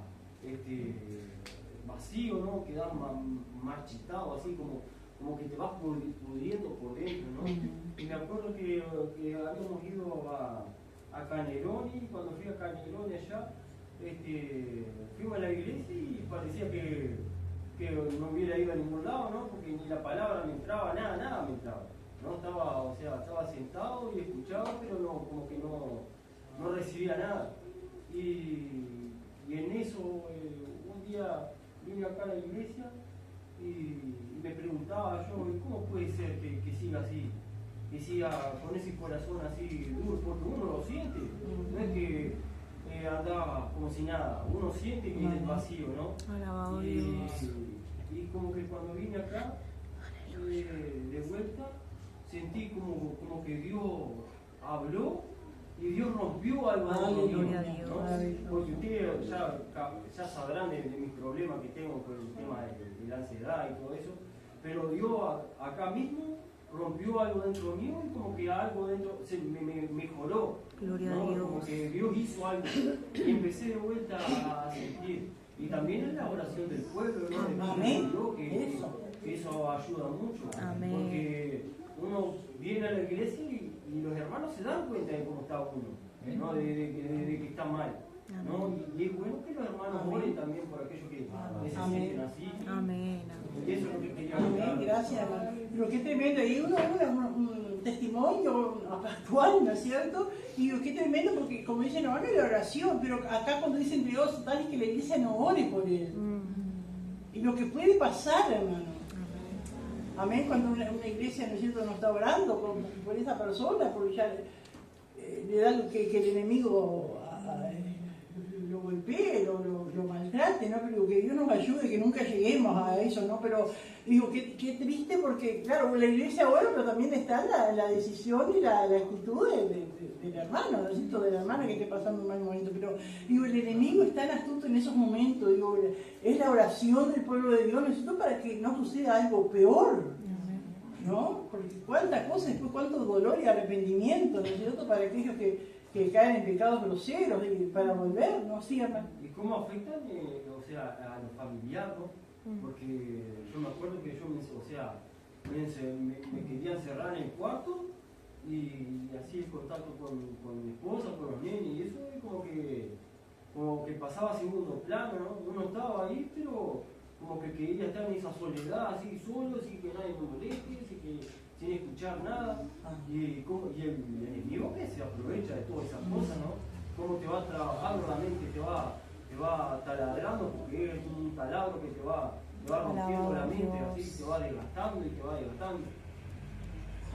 vacío, ¿no? Quedaba marchitado, así como que te vas pudriendo por dentro, ¿no? Y me acuerdo que habíamos ido a Canerón, y cuando fui a Canerón allá, fuimos a la iglesia y parecía que no hubiera ido a ningún lado, ¿no? Porque ni la palabra me entraba, nada me entraba, ¿no? Estaba sentado y escuchaba, pero como que no recibía nada. Y en eso, un día vine acá a la iglesia y me preguntaba yo, ¿cómo puede ser que siga así? Que siga con ese corazón así duro, porque uno lo siente, no es que anda como si nada, uno siente que es vacío, ¿no? Alabado Dios. Y como que cuando vine acá, de vuelta, sentí como que Dios habló y Dios rompió algo dentro mío, ¿no? Porque ustedes ya sabrán de mis problemas que tengo con el tema de la ansiedad y todo eso, pero Dios acá mismo rompió algo dentro mío y como que algo dentro me mejoró. Gloria ¿no? a Dios. Como que Dios hizo algo y empecé de vuelta a sentir. Y también es la oración del pueblo, ¿no? Amén. Que eso ayuda mucho. Amén. Porque uno viene a la iglesia y los hermanos se dan cuenta de cómo está uno, ¿no? De que está mal, ¿no? Y es bueno que los hermanos oren también por aquellos que se sienten así. Amén. Y eso es lo que quería Amén, contar. gracias, hermano. Pero qué tremendo. Y un testimonio actual, ¿no es cierto? Y digo, qué tremendo, porque como dicen, no, la oración, pero acá cuando dicen Dios, tal es que la iglesia no ore por él. Y lo que puede pasar, hermano. Amén, cuando una iglesia, ¿no es cierto?, no está orando por esa persona, porque ya le da lo que el enemigo lo golpee, lo maltrate, ¿no? Pero que Dios nos ayude, que nunca lleguemos a eso, ¿no? Pero digo, qué triste, porque claro, la iglesia ora, pero también está la decisión y la actitud del hermano, ¿no es cierto?, de la hermana que esté pasando un mal momento. Pero digo, el enemigo es tan astuto en esos momentos, digo, es la oración del pueblo de Dios, ¿no es cierto?, para que no suceda algo peor, ¿no? Porque cuántas cosas, después cuánto dolor y arrepentimiento, ¿no es cierto?, para aquellos que caen en pecados groseros y para volver, ¿no? Sí, hermano. ¿Y cómo afectan, a los familiares, ¿no? Porque yo me acuerdo que yo me quería encerrar en el cuarto y así el contacto con mi esposa, con los nenes y eso, y como que pasaba a segundo plano, ¿no? Uno estaba ahí, pero como que quería estar en esa soledad, así solo, sin que nadie me moleste, sin escuchar nada. Y el enemigo que se aprovecha de todas esas cosas, ¿no? Cómo te va trabajando la mente, te va taladrando, porque es un taladro que te va rompiendo la mente, así te va desgastando y te va desgastando.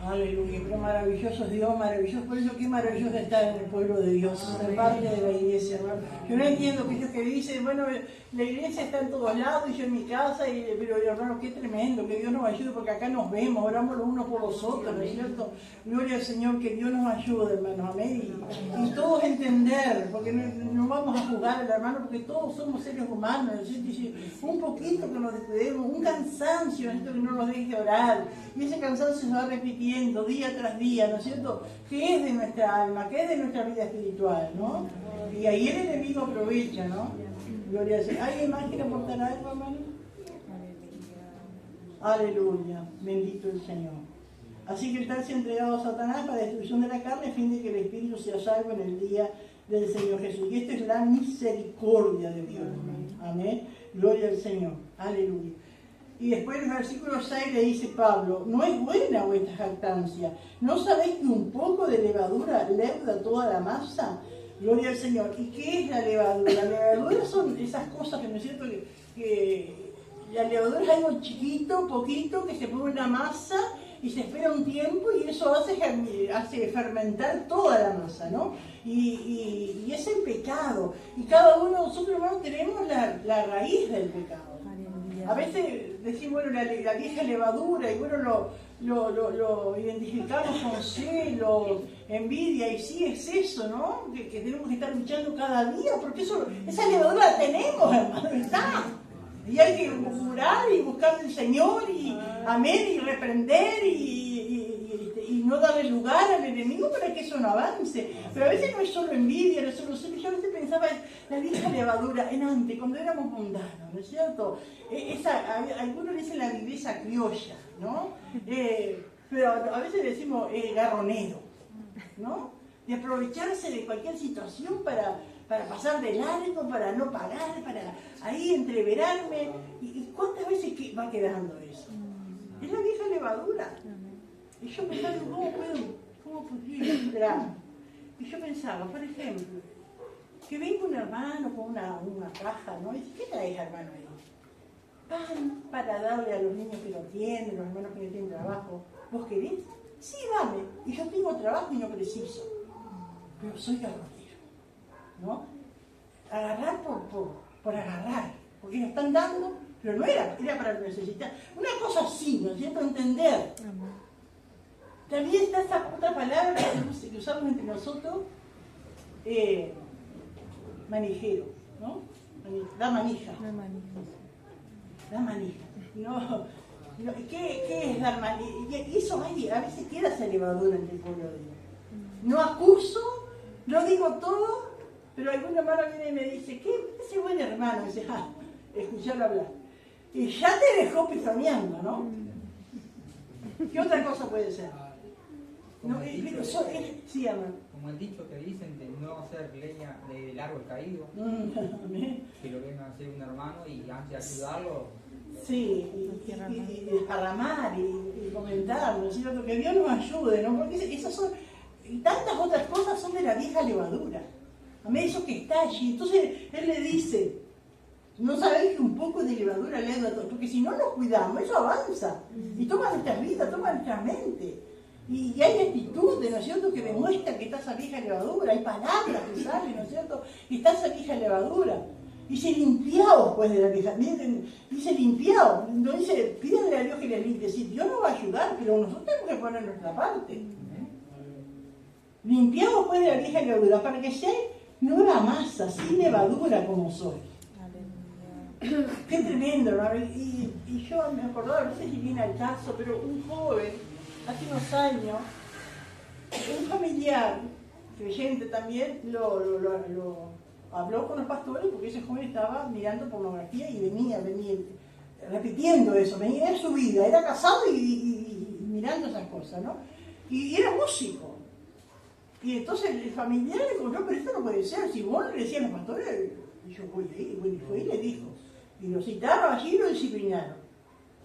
Aleluya, pero maravilloso es Dios, maravilloso. Por eso qué maravilloso estar en el pueblo de Dios, ser parte de la iglesia, hermano. Yo no entiendo aquellos que dicen, bueno, la iglesia está en todos lados y yo en mi casa, pero hermano, qué tremendo, que Dios nos ayude, porque acá nos vemos, oramos los unos por los otros, ¿no es cierto? Gloria al Señor, que Dios nos ayude, hermanos, amén. Y todos entender, porque no vamos a juzgar al hermano, porque todos somos seres humanos, ¿no es cierto? Y un poquito que nos descuidemos, un cansancio, ¿no es cierto?, que no nos deje orar, y ese cansancio se va repitiendo día tras día, ¿no es cierto?, que es de nuestra alma, que es de nuestra vida espiritual, ¿no? Y ahí el enemigo aprovecha, ¿no? Gloria al Señor. ¿Alguien más quiere aportar algo, hermano? Aleluya. Bendito el Señor. Así que el tal se ha entregado a Satanás para destrucción de la carne, a fin de que el Espíritu sea salvo en el día del Señor Jesús. Y esto es la misericordia de Dios, hermano. Amén. Gloria al Señor. Aleluya. Y después en el versículo 6 le dice Pablo, no es buena vuestra jactancia. ¿No sabéis que un poco de levadura leuda toda la masa? Gloria al Señor. ¿Y qué es la levadura? La levadura son esas cosas que no es cierto que la levadura es algo chiquito, poquito, que se pone en una masa y se espera un tiempo y eso hace fermentar toda la masa, ¿no? Y es el pecado. Y cada uno de nosotros, hermanos, tenemos la raíz del pecado. A veces decimos, bueno, la vieja levadura, y bueno, lo identificamos con celos, envidia, y sí es eso, ¿no? Que tenemos que estar luchando cada día, porque esa levadura la tenemos, hermano, está. Y hay que orar y buscar al Señor, y amén, y reprender, y no darle lugar al enemigo para que eso no avance. Pero a veces no es solo envidia, no es solo celos. Yo a veces pensaba en la vieja levadura, en antes, cuando éramos mundanos, ¿no es cierto? Algunos le dicen la viveza criolla, ¿no? Pero a veces le decimos garronero, ¿no? De aprovecharse de cualquier situación para pasar de largo, para no parar, para ahí entreverarme. ¿Y cuántas veces va quedando eso? Es la vieja levadura. Y yo pensaba, ¿cómo pudiera entrar? Y yo pensaba, por ejemplo, que venga un hermano con una caja, ¿no? Y dice, ¿qué traes, hermano, ahí? Pan para darle a los niños que no tienen, los hermanos que no tienen trabajo. ¿Vos querés? Sí, dame. Y yo tengo trabajo y no preciso. Pero soy garrotero, ¿no? Agarrar por agarrar. Porque nos están dando, pero no era para necesitar. Una cosa así, ¿no es cierto? Entender. También está esa otra palabra que usamos entre nosotros, manijero, ¿no? La manija. La manija. No, ¿qué es dar manija? Y eso a veces queda esa levadura en el pueblo de Dios. No acuso, no digo todo, pero algún hermano viene y me dice, ese buen hermano, y dice, escucharlo hablar. Y ya te dejó pisoneando, ¿no? ¿Qué otra cosa puede ser? No, sí, hermano. Como el dicho que dicen de no hacer leña del árbol caído, que lo venga a hacer un hermano y antes de ayudarlo. Sí, y desparramar y comentar, ¿no es cierto? Que Dios nos ayude, ¿no? Porque esas son, y tantas otras cosas son de la vieja levadura. A mí eso que está allí. Entonces él le dice, no sabéis que un poco de levadura leuda todo, porque si no nos cuidamos, eso avanza y toma nuestras vidas, toma nuestra mente. Y hay actitudes, ¿no es cierto?, que demuestran que está esa vieja levadura, hay palabras que salen, ¿no es cierto?, y está esa vieja levadura. Dice limpiaos pues de la vieja, dice limpiaos, no dice, pídanle a Dios que les limpie, sí, Dios nos va a ayudar, pero nosotros tenemos que poner nuestra parte. Limpiaos pues de la vieja levadura, para que sea nueva masa, sin levadura como soy. Qué tremendo, ¿no? Y yo me acordaba, no sé si viene al caso, pero un joven, hace unos años, un familiar, creyente también, lo habló con los pastores porque ese joven estaba mirando pornografía y venía repitiendo eso, venía en su vida, era casado y mirando esas cosas, ¿no? Y era músico. Y entonces el familiar le dijo, no, pero esto no puede ser, si vos le decías a los pastores, y yo voy ahí, y fue y le dijo, y lo citaron allí y lo disciplinaron.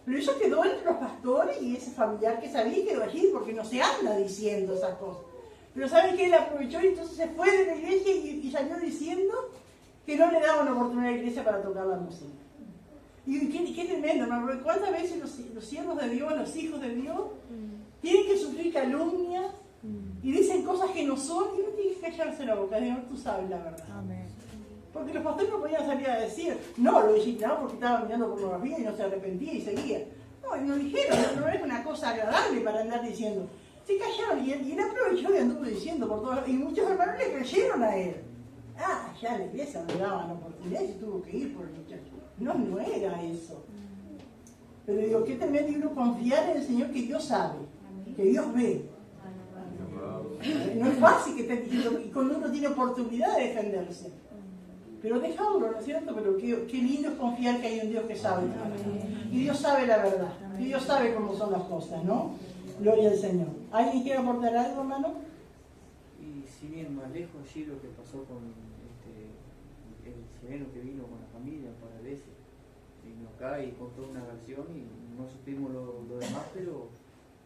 Pero eso quedó entre los pastores y ese familiar que sabía quedó allí porque no se anda diciendo esas cosas. Pero ¿saben qué? Él aprovechó y entonces se fue de la iglesia y salió diciendo que no le daban oportunidad a la iglesia para tocar la música. Y qué tremendo, ¿no? ¿Cuántas veces los siervos de Dios, los hijos de Dios, tienen que sufrir calumnias y dicen cosas que no son y uno tiene que callarse la boca? Dios, tú sabes la verdad. Amén. Porque los pastores no podían salir a decir, no, lo disciplinaban porque estaba mirando pornografía y no se arrepentía y seguía. No, y no dijeron, no es una cosa agradable para andar diciendo. Se callaron y él aprovechó y anduvo diciendo por todos lados. Y muchos hermanos le creyeron a él. Ya la iglesia le daban oportunidad y tuvo que ir por el muchacho. No era eso. Pero digo, qué tremendo uno confiar en el Señor que Dios sabe, que Dios ve. No es fácil que esté diciendo, y cuando uno tiene oportunidad de defenderse. Pero dejámoslo, ¿no es cierto? Pero qué lindo es confiar que hay un Dios que sabe. Y Dios sabe la verdad. Y Dios sabe cómo son las cosas, ¿no? Gloria al Señor. ¿Alguien quiere aportar algo, hermano? Y si bien más lejos allí lo que pasó con el chileno que vino con la familia para veces, vino acá y contó una versión y no supimos lo demás, pero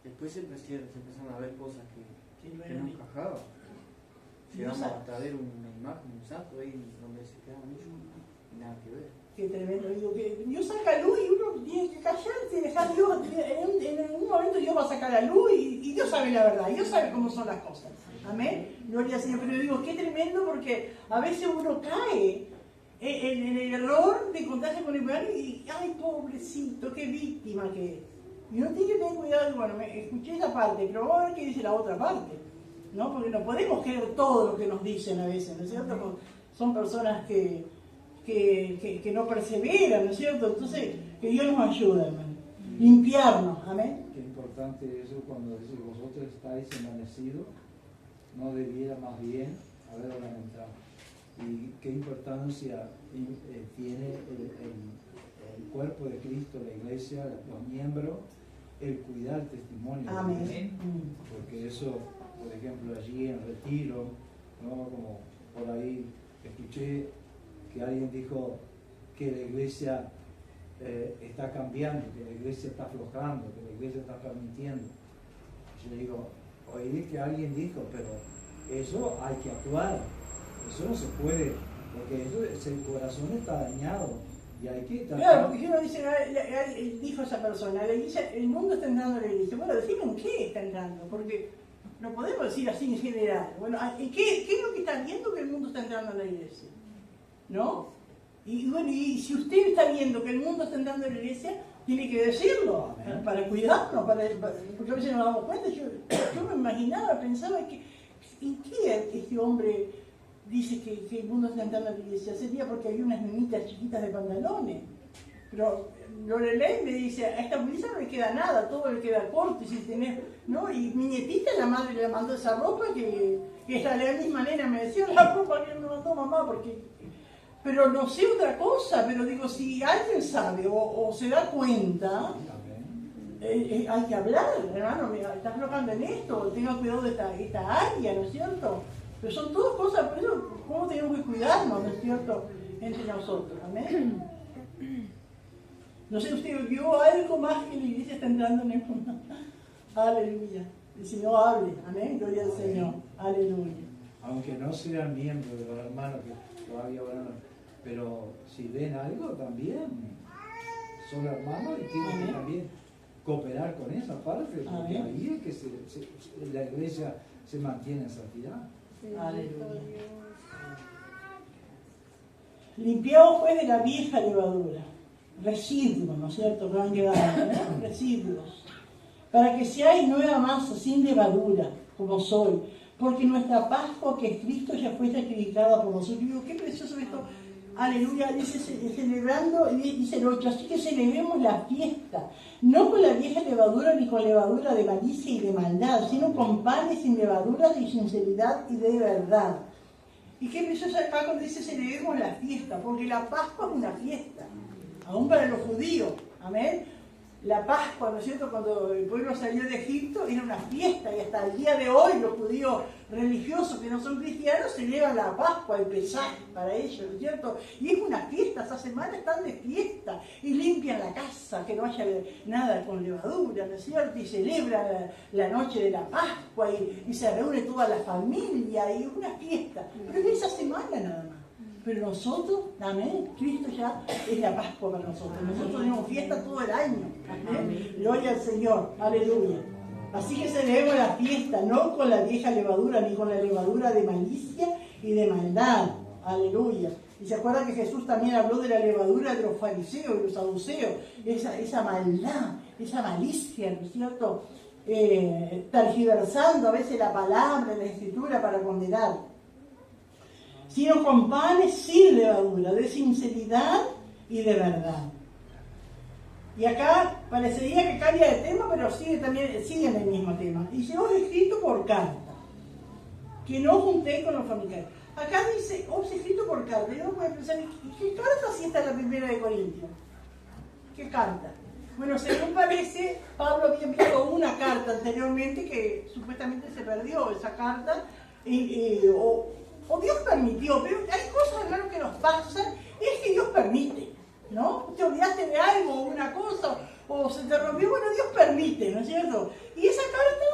después se empezaron a ver cosas que no encajaban. Llegamos hasta ver una imagen, un santo ahí donde se quedaban ellos y nada que ver. Qué tremendo. Digo que Dios saca luz y uno tiene que callarse y dejar a Dios. En algún momento Dios va a sacar la luz y Dios sabe la verdad. Dios sabe cómo son las cosas. Amén. Gloria al Señor. Pero digo, qué tremendo porque a veces uno cae en el error de encontrarse con el hermano y, ay, pobrecito, qué víctima que es. Y uno tiene que tener cuidado. Bueno, escuché esa parte, pero vamos a ver qué dice la otra parte. ¿No? Porque no podemos creer todo lo que nos dicen a veces, ¿no es cierto? Son personas que no perseveran, ¿no es cierto? Entonces, que Dios nos ayude, hermano. Limpiarnos, amén. Qué importante eso cuando dice vosotros estáis envanecidos, no debiera más bien haber lamentado. Y qué importancia tiene el cuerpo de Cristo, la iglesia, los miembros, el cuidar el testimonio. Amén. Porque eso, por ejemplo, allí en Retiro, ¿no? Como por ahí escuché que alguien dijo que la iglesia está cambiando, que la iglesia está aflojando, que la iglesia está permitiendo. Yo digo, oí que alguien dijo, pero eso hay que actuar, eso no se puede, porque eso, el corazón está dañado y hay que tratar. Claro, porque si uno dice, dijo esa persona, la iglesia, el mundo está entrando a la iglesia. Bueno, decime en qué está entrando, porque no podemos decir así en general. Bueno, ¿qué es lo que está viendo que el mundo está entrando a la iglesia? ¿No? Y bueno, y si usted está viendo que el mundo está entrando a la iglesia, tiene que decirlo, para cuidarnos, porque a veces nos damos cuenta. Yo me imaginaba, pensaba que ¿en qué este hombre dice que el mundo está entrando a la iglesia? Sería porque había unas niñitas chiquitas de pantalones. Pero Lorelei me dice, a esta muchacha no le queda nada, todo le queda corto, y si tenés, ¿no? Y mi nietita, la madre le mandó esa ropa que esta la misma nena me decía, la ropa que me mandó mamá, porque... Pero no sé otra cosa, pero digo, si alguien sabe o se da cuenta, hay que hablar, hermano, mira, estás aflojando en esto, tenga cuidado de esta área, ¿no es cierto? Pero son todas cosas, por eso, ¿cómo tenemos que cuidarnos, ¿no es cierto?, entre nosotros, amén. No sé, ¿usted vio algo más que la iglesia está entrando en el mundo? Aleluya. El Señor hable, amén, gloria al Señor, aleluya. Aunque no sean miembros de los hermanos que todavía van, pero si ven algo también, son hermanos y tienen que también cooperar con esa parte, porque ahí es que la iglesia se mantiene en santidad. Aleluya. Limpiaos pues de la vieja levadura, residuos, ¿no es cierto?, que van quedando, ¿no? Residuos, para que seáis nueva masa sin levadura, como soy, porque nuestra Pascua, que es Cristo, ya fue sacrificada por nosotros. Digo, qué precioso esto. Aleluya, dice, celebrando, dice el 8, así que celebremos la fiesta, no con la vieja levadura ni con levadura de malicia y de maldad, sino con panes sin levadura de sinceridad y de verdad. Y qué precioso acá cuando dice celebremos la fiesta, porque la Pascua es una fiesta, aún para los judíos, amén. La Pascua, ¿no es cierto?, cuando el pueblo salió de Egipto, era una fiesta, y hasta el día de hoy los judíos religiosos que no son cristianos celebran la Pascua, el Pesaj, para ellos, ¿no es cierto? Y es una fiesta, esa semana están de fiesta, y limpian la casa, que no haya nada con levadura, ¿no es cierto? Y celebran la noche de la Pascua, y se reúne toda la familia, y es una fiesta, pero es esa semana nada más. Pero nosotros, amén, Cristo ya es la Pascua para nosotros. Nosotros tenemos fiesta todo el año. Amén. Gloria al Señor. Aleluya. Así que celebremos la fiesta, no con la vieja levadura, ni con la levadura de malicia y de maldad. Aleluya. Y se acuerda que Jesús también habló de la levadura de los fariseos y los saduceos. Esa maldad, esa malicia, ¿no es cierto? Tergiversando a veces la palabra, la escritura para condenar. Sino con panes sin levadura, de sinceridad y de verdad. Y acá parecería que cambia de tema, pero sigue en el mismo tema. Y se os he escrito por carta. que no juntéis con los fornicarios. Acá dice, os escrito por carta. Y uno puede pensar, ¿qué carta si está en la primera de Corintios? ¿Qué carta? Bueno, según parece, Pablo había enviado una carta anteriormente que supuestamente se perdió esa carta, o Dios permitió, pero hay cosas, hermano, que nos pasan, es que Dios permite, ¿no? Te olvidaste de algo, una cosa, o se te rompió, bueno, Dios permite, ¿no es cierto? Y esa carta,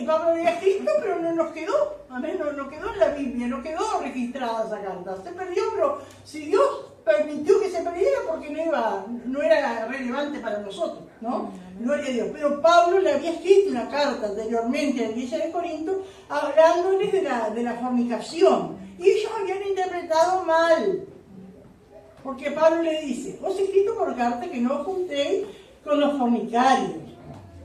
Pablo había escrito, pero no nos quedó, amén, no quedó en la Biblia, no quedó registrada esa carta, se perdió, pero si Dios permitió que se perdiera porque no era relevante para nosotros, ¿no? Gloria a Dios. Pero Pablo le había escrito una carta anteriormente a la iglesia de Corinto hablándoles de la fornicación. Y ellos habían interpretado mal. Porque Pablo le dice, os he escrito por carta que no os juntéis con los fornicarios.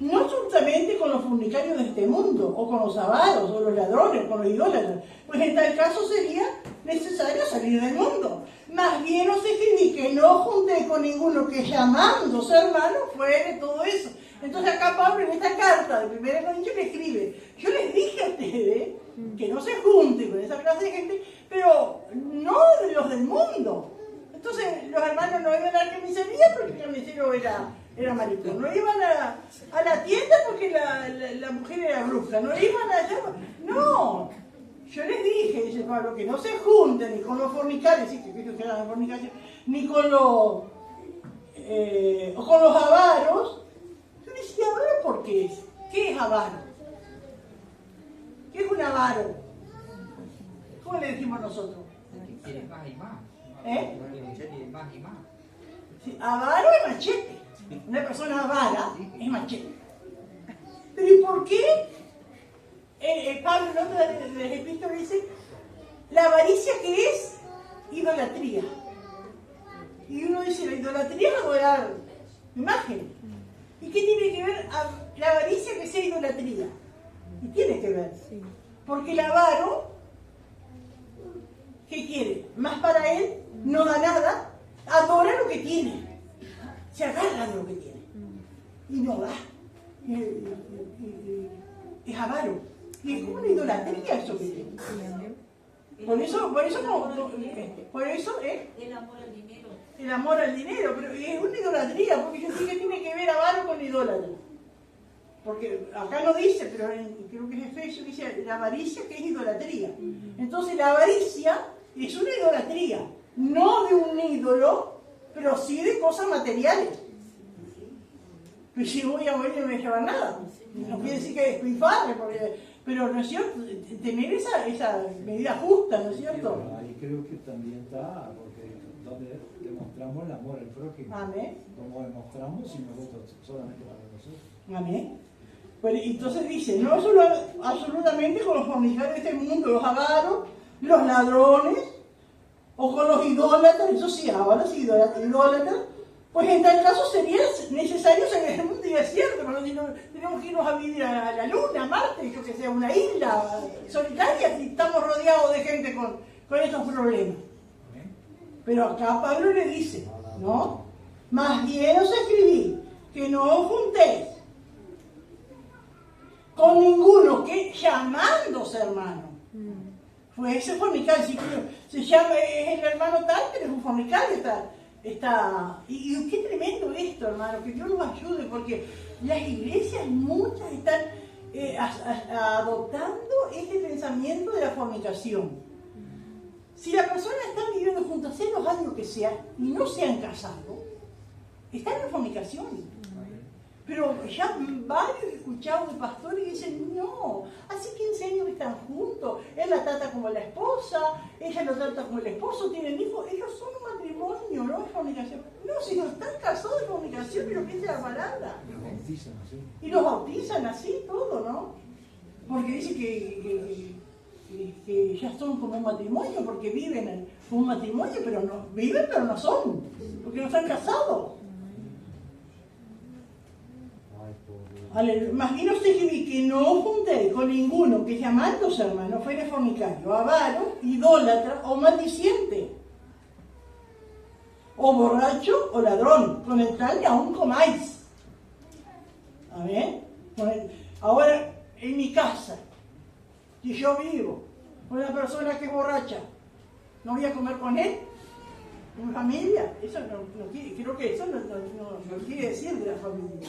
No solamente con los fornicarios de este mundo, o con los avaros, o los ladrones, o con los idólatras. Pues en tal caso sería necesario salir del mundo. Más bien os escribí que no junté con ninguno que llamándose hermano fuere todo eso. Entonces acá Pablo en esta carta de 1 Corintios le escribe, yo les dije a ustedes que no se junten con esa clase de gente, pero no de los del mundo. Entonces los hermanos no iban a la carnicería porque el carnicero era maricón, no iban a la tienda porque la mujer era bruja, no iban allá, no. Yo les dije, dice Pablo, que no se junten ni con los fornicarios, sí, que eran fornicarios, ni con los avaros. Yo decía, ¿avaro por qué es? ¿Qué es avaro? ¿Qué es un avaro? ¿Cómo le decimos nosotros? Quiere más y más. ¿Eh? Quiere más y más. Sí, avaro es machete. Una persona avara es machete. Pero ¿y por qué? Pablo en otra de las epístolas dice la avaricia que es idolatría. Y uno dice, la idolatría es adorar imagen. ¿Y qué tiene que ver la avaricia que sea idolatría? Y tiene que ver. Porque el avaro, ¿qué quiere? Más para él, no da nada, adora lo que tiene. Se agarra de lo que tiene. Y no da. Es avaro. Y es como una idolatría eso que tiene. Por eso es El amor al dinero. el amor al dinero, pero es una idolatría, porque yo sé que tiene que ver avaro con idólatra. Porque acá no dice, pero creo que es Efesios, dice la avaricia que es idolatría. Entonces la avaricia es una idolatría, no de un ídolo, pero sí de cosas materiales. Pues si voy a morir no me voy a llevar nada. No quiere decir que despilfarre, pero no es cierto, tener esa medida justa, ¿no es cierto? Pero ahí creo que también está, porque donde demostramos el amor al prójimo. Amén. Como demostramos si nosotros solamente para nosotros. Amén. Pero entonces dice, no solo absolutamente con los fornicarios de este mundo, los avaros, los ladrones, o con los idólatras, eso sí, avaros y idólatras, pues en tal caso sería necesario salir del mundo, y es cierto, pero tenemos que irnos a vivir a la Luna, a Marte, yo que sea, una isla solitaria, y estamos rodeados de gente con estos problemas. Pero acá Pablo le dice, ¿no? Más bien os escribí que no os juntéis con ninguno que llamándose hermano. Pues ese fornicario, si se llama, es el hermano tal, pero es un fornicario, está. Y qué tremendo esto, hermano, que Dios nos ayude, porque las iglesias, muchas están adoptando este pensamiento de la fornicación. Si la persona está viviendo juntos, sea los años que sea, y no se han casado, están en fornicación. Pero ya varios he escuchado de pastores que dicen, no, hace 15 años que están juntos, él la trata como la esposa, ella lo trata como el esposo, tienen hijos, ellos son un matrimonio, no es fornicación. No, si no están casados de fornicación, y lo que dice la palabra. Los bautizan así. Y los bautizan así, todo, ¿no? Porque dice que ya son como un matrimonio, porque viven como un matrimonio, pero no viven, pero no son, porque no están casados. Más bien os escribí que no os juntéis con ninguno que llamándose hermano fuere fornicario, avaro, idólatra o maldiciente, o borracho o ladrón, con el tal que aún comáis. Amén. Ahora, en mi casa, Si yo vivo con una persona que es borracha, ¿no voy a comer con él? ¿En mi familia? Eso creo que eso no quiere decir de la familia,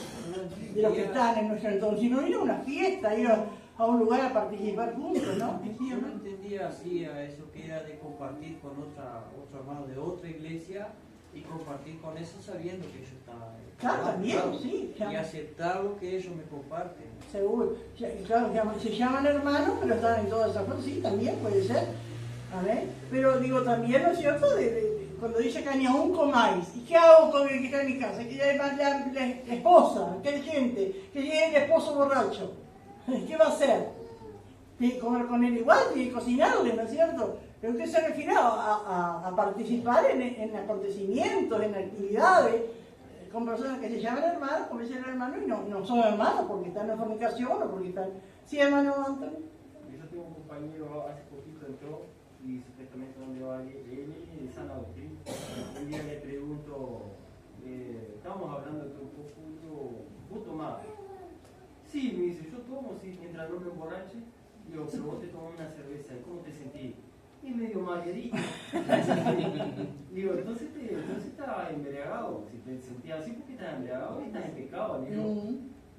de los que están en nuestro entorno, sino ir a una fiesta, ir a un lugar a participar juntos, ¿no? Yo no entendía así a eso que era de compartir con otro hermano de otra iglesia y compartir con eso sabiendo que ellos están... Claro, también, sí. Y aceptar lo que ellos me comparten. Seguro. Claro, se llaman hermanos, pero están en todas esas cosas, sí, también puede ser. ¿Amén? Pero digo también, ¿no es cierto? Cuando dice que ni aún comáis, ¿y qué hago con el que está en mi casa? Que la esposa, que hay gente, que llegue el esposo borracho. ¿Qué va a hacer? Tiene que comer con él igual, tiene que cocinarle, ¿no es cierto? Pero usted se refiere a participar en acontecimientos, en actividades, con personas que se llaman hermanos, como dicen hermanos, y no son hermanos porque están en fornicación o porque están... ¿Sí, hermano Antonio? Yo tengo un compañero, hace poquito entró y supuestamente donde va él es San Agustín. Un día le pregunto, estábamos hablando de un poco, ¿vos tomás? Sí, me dice, yo tomo, sí, mientras no me emborrache. Digo, pero vos te tomás una cerveza, ¿y cómo te sentís? Y medio mareadito. Digo, entonces estás embriagado. Si te sentías así, porque estás embriagado y estás en pecado, digo.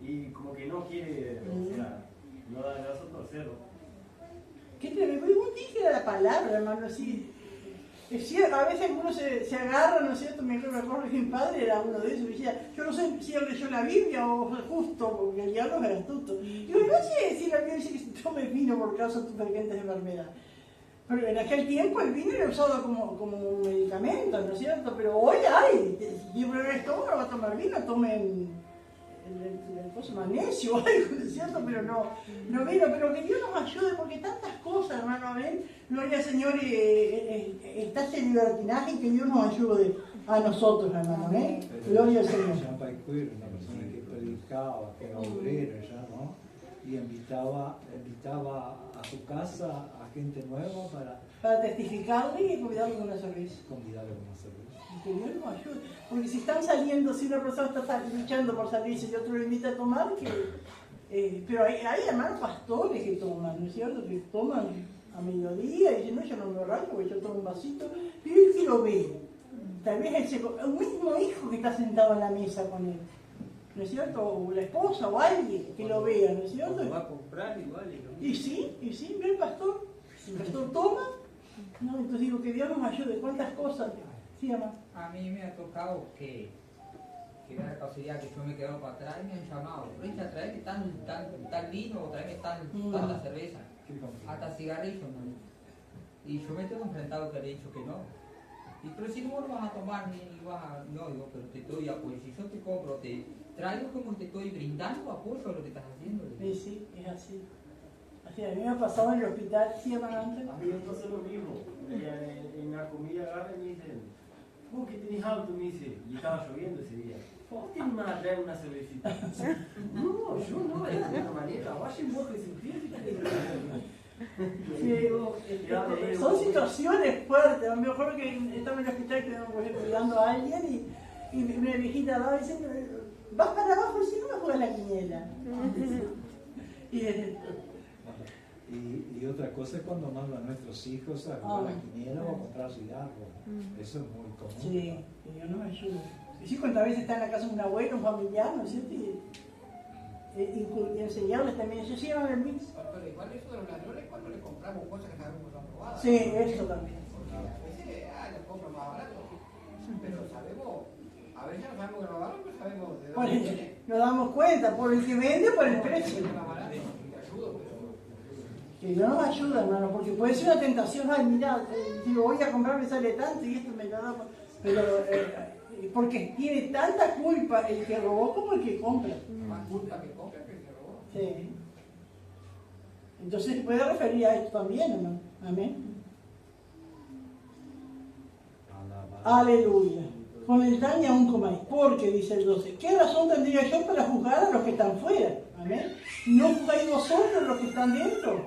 Y como que no quiere, o sea, no da el brazo a torcerlo. ¿Qué te dije la palabra, hermano? Así. Es cierto, a veces uno se agarra, ¿no es cierto? Me acuerdo que mi padre era uno de esos, y decía, yo no sé si él leyó la Biblia o justo, porque el diablo es astuto. Digo, no sé si la Biblia dice que se tome vino por causa de tu frecuentes enfermedad. Pero en aquel tiempo el vino era usado como un medicamento, ¿no es cierto? Pero hoy hay, si tiene problema de estómago va a tomar vino, tomen el coso magnesio o algo, ¿no es cierto? Pero no vino, pero que Dios nos ayude porque tantas cosas, hermano, amén. Gloria al Señor, está ese libertinaje y que Dios nos ayude a nosotros, hermano, amén. Gloria al Señor. Jean Paicuero, una persona que predicaba, que era obrero ya, ¿no? Y invitaba a su casa a gente nueva para testificarle y convidarle con una cerveza. Convidarle con una cerveza. Que Dios nos ayude. Porque si están saliendo, si una persona está luchando por salirse y otro lo invita a tomar, pero hay hermanos pastores que toman, ¿no es cierto? Que toman a mediodía y dicen, no, yo no me borracho, porque yo tomo un vasito, pero él que lo ve. Tal vez un mismo hijo que está sentado en la mesa con él, ¿no es cierto? O la esposa o alguien que lo vea, ¿no es cierto? Va a comprar igual. Y sí, ve el pastor toma, ¿no? Entonces digo, que Dios nos ayude, cuántas cosas. Sí, mamá. A mí me ha tocado que da la casualidad que yo me quedo para atrás y me han llamado, Richa, traeme tal vino o traeme tanta cerveza, hasta cigarrillos, ¿no? Y yo me tengo enfrentado que le he dicho que no. Y pero si no vas a tomar ni vas a... No, digo, pero te estoy apoyo. Si yo te compro, te traigo como te estoy brindando apoyo a lo que estás haciendo. Sí, es así. Así, a mí me ha pasado en el hospital, ¿sí, hermano? A mí me pasa lo mismo. En la comida agarran y me dicen, ¿vos qué tenés alto? Me dice, y estaba lloviendo ese día. ¿Vos tenés más a traer una cervecita? No, yo no, de alguna manera. Vayan vos que se son situaciones fuertes. A lo mejor que estaba en el hospital cuidando a alguien y una viejita al lado dice, vas para abajo y si no me juegas la quiniela. Y otra cosa es cuando mando a nuestros hijos a jugar la quiniela o a comprar cigarros. Eso es muy común. Sí, que Dios nos ayude. Sí, cuántas veces está en la casa de un abuelo, un familiar, ¿no es cierto? Y enseñarles también, ellos llevan el mix. Pero igual eso de los ladrones cuando le compramos cosas que sabemos que son robadas. Sí, eso también. Porque a veces, les compro más barato. Pero sabemos, a veces no sabemos que lo robaron, pero sabemos de dónde viene. Nos damos cuenta, por el que vende o por el precio. Más barato, y te ayudo, pero... Que Dios nos ayuda, hermano, porque puede ser una tentación, ay, mira, digo, voy a comprar, me sale tanto y esto me lo da, pero porque tiene tanta culpa el que robó como el que compra. Más culpa que compra que el que robó. Sí. Entonces se puede referir a esto también, hermano. Amén. Aleluya. Con el daño aún comáis. Porque, dice el 12, ¿qué razón tendría yo para juzgar a los que están fuera? Amén. ¿No juzgáis vosotros los que están dentro?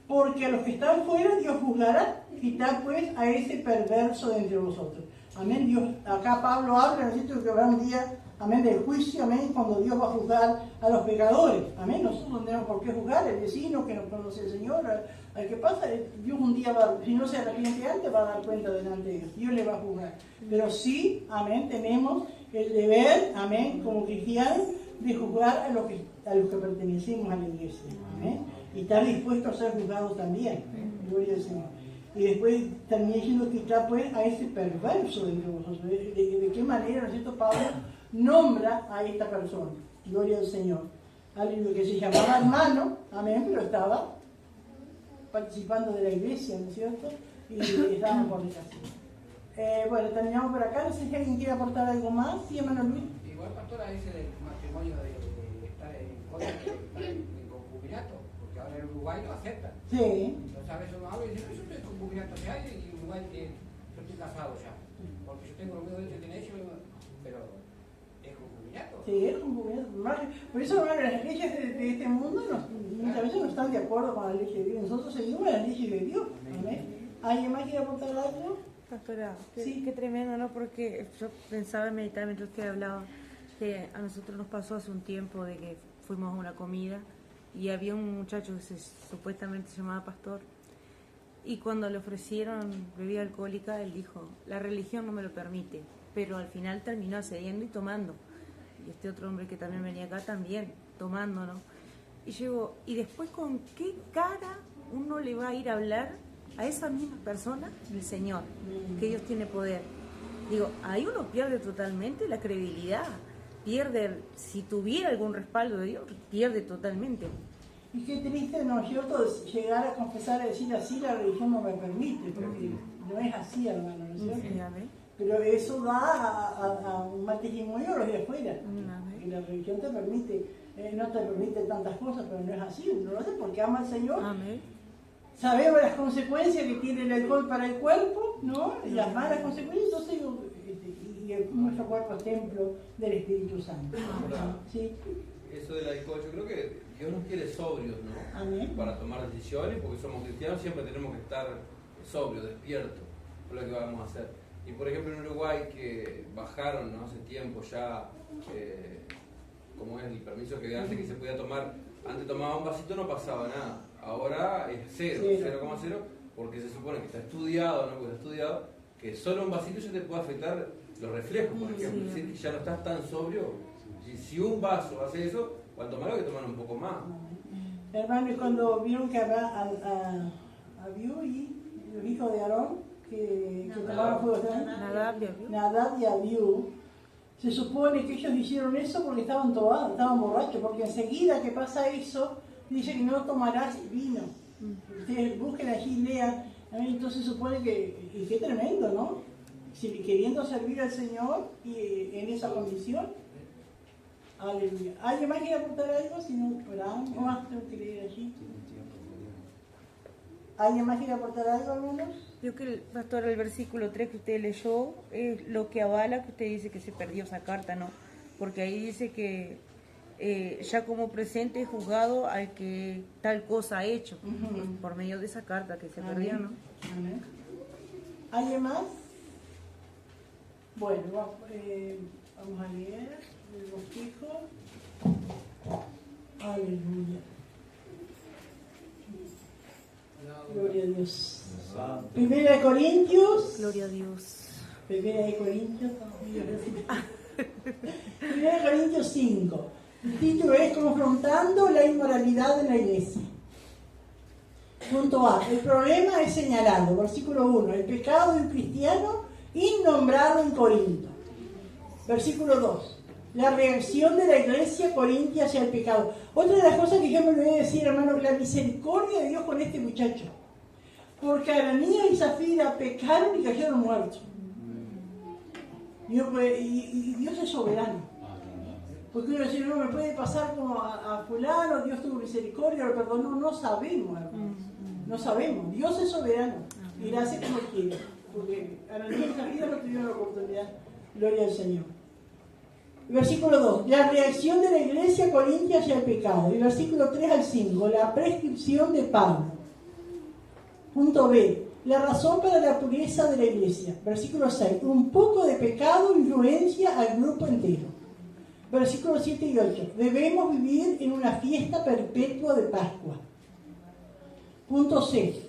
Porque a los que están fuera Dios juzgará. Quitad pues a ese perverso de entre vosotros. Amén. Dios, acá Pablo habla, necesito que habrá un día amén, del juicio, amén, cuando Dios va a juzgar a los pecadores, amén. Nosotros no tenemos por qué juzgar al vecino que no conoce al Señor, al que pasa. Dios un día va, si no se arrepiente antes, va a dar cuenta delante de Dios. Dios le va a juzgar. Pero sí, amén, tenemos el deber, amén, como cristianos, de juzgar a los que pertenecemos a la iglesia, amén, y estar dispuestos a ser juzgados también, gloria al Señor. Y después también diciendo que está pues a ese perverso de vosotros. ¿De qué manera, ¿no es cierto?, Pablo nombra a esta persona, gloria al Señor, alguien que se llamaba hermano, amén, pero estaba participando de la iglesia, ¿no es cierto?, y estaban por deshacer. Bueno, terminamos por acá. No sé si alguien quiere aportar algo más. Sí, hermano Luis. Igual, pastora, ese del matrimonio de estar en contra, de estar en concubinato, porque ahora en Uruguay lo aceptan. Sí. Entonces a veces uno habla y dice, no, yo estoy en concubinato hace años y en Uruguay yo estoy casado ya. Porque yo tengo los medios de tener eso, pero es concubinato. Sí, es concubinato. Por eso, hermano, las leyes de este mundo muchas veces no están de acuerdo con las leyes de Dios. Nosotros seguimos las leyes de Dios. Amén. ¿Alguien más quiere aportar algo? Pastora, Sí. qué tremendo, ¿no? Porque yo pensaba en meditar mientras usted hablaba que a nosotros nos pasó hace un tiempo de que fuimos a una comida y había un muchacho que supuestamente se llamaba pastor, y cuando le ofrecieron bebida alcohólica, él dijo, la religión no me lo permite, pero al final terminó accediendo y tomando. Y este otro hombre que también venía acá también, tomando, ¿no? Y yo digo, ¿y después con qué cara uno le va a ir a hablar a esa misma persona del Señor, que Dios tiene poder? Digo, ahí uno pierde totalmente la credibilidad, pierde, si tuviera algún respaldo de Dios, pierde totalmente. Y qué triste, ¿no es cierto?, llegar a confesar y decir así, la religión no me permite, porque no es así, hermano, ¿no es cierto? Sí, amén. Pero eso da a un mal testimonio a los de afuera. Amén. Y la religión te permite, no te permite tantas cosas, pero no es así. Uno lo hace porque ama al Señor. Amén. Sabemos las consecuencias que tiene el alcohol para el cuerpo, ¿no? Y las malas consecuencias. Entonces, nuestro cuerpo es templo del Espíritu Santo. ¿Sí? Eso del alcohol, yo creo que Dios nos quiere sobrios, ¿no? Amén. Para tomar decisiones, porque somos cristianos, siempre tenemos que estar sobrios, despiertos, por lo que vamos a hacer. Y por ejemplo en Uruguay, que bajaron, ¿no?, hace tiempo ya, como es el permiso que antes que se podía tomar, antes tomaba un vasito no pasaba nada, ahora es 0,0, porque se supone que está estudiado, ¿no?, porque está estudiado, que solo un vasito ya te puede afectar los reflejos, por ejemplo, es decir, que ya no estás tan sobrio. Si un vaso hace eso, cuanto más hay que tomar un poco más. Hermano, y cuando vieron que a Abiú y los hijos de Aarón, que tomaron fuego extraño, Nadab y Abiú, se supone que ellos hicieron eso porque estaban tomados, estaban borrachos, porque enseguida que pasa eso, dice que no tomarás vino. Ustedes busquen allí, lean. Entonces se supone que, y qué tremendo, ¿no? Si, queriendo servir al Señor y en esa condición. Aleluya. ¿Alguien más quiere apuntar algo? Si no, oramos. Más tengo que leer allí. ¿Alguien más quiere aportar algo, hermanos? Yo que, pastor, el versículo 3 que usted leyó es lo que avala que usted dice que se perdió esa carta, ¿no? Porque ahí dice que ya como presente es juzgado al que tal cosa ha hecho, por medio de esa carta que se perdió, ¿no? Amén. ¿Alguien más? Bueno, vamos a leer el bosquejo. Aleluya. Gloria a Dios. Primera de Corintios. Gloria a Dios. Primera de Corintios. Primera de Corintios 5. El título es Confrontando la inmoralidad de la iglesia. Punto A. El problema es señalado. Versículo 1. El pecado de un cristiano innombrado en Corinto. Versículo 2. La reacción de la iglesia corintia hacia el pecado. Otra de las cosas que yo me voy a decir, hermano, la misericordia de Dios con este muchacho. Porque Ananías y Zafira pecaron y cayeron muertos. Y Dios es soberano. Porque uno dice, no me puede pasar como a fulano, Dios tuvo misericordia, lo perdonó. No sabemos, hermano. No sabemos. Dios es soberano. Y lo hace como quiere. Porque Ananías y Zafira no tuvieron la oportunidad. Gloria al Señor. Versículo 2. La reacción de la iglesia corintia hacia el pecado. Y versículo 3 al 5. La prescripción de Pablo. Punto B. La razón para la pureza de la iglesia. Versículo 6. Un poco de pecado influencia al grupo entero. Versículos 7 y 8. Debemos vivir en una fiesta perpetua de Pascua. Punto C.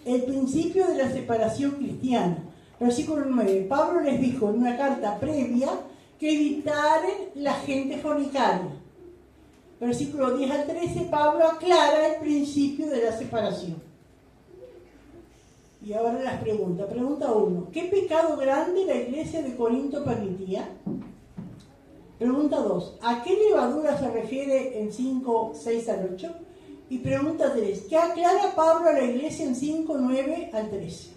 El principio de la separación cristiana. Versículo 9. Pablo les dijo en una carta previa que evitaren la gente fornicaria. Versículo 10 al 13. Pablo aclara el principio de la separación. Y ahora las preguntas. Pregunta 1. ¿Qué pecado grande la iglesia de Corinto permitía? Pregunta 2. ¿A qué levadura se refiere en 5, 6 al 8? Y pregunta 3. ¿Qué aclara Pablo a la iglesia en 5, 9 al 13?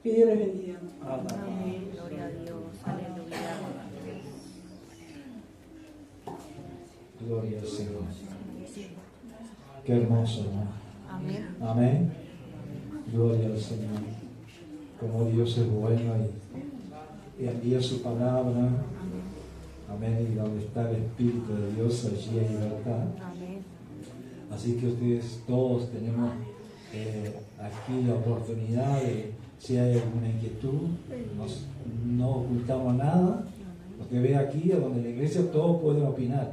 Que Dios les bendiga. Amén. Gloria a Dios. Aleluya. Gloria al Señor. Qué hermoso, ¿no? Amén. Amén. Gloria al Señor. Como Dios es bueno y envía su palabra. Amén. Y donde está el Espíritu de Dios, allí hay libertad. Amén. Así que ustedes todos tenemos aquí la oportunidad de, si hay alguna inquietud, no ocultamos nada. Lo que ve aquí es donde la iglesia todos pueden opinar.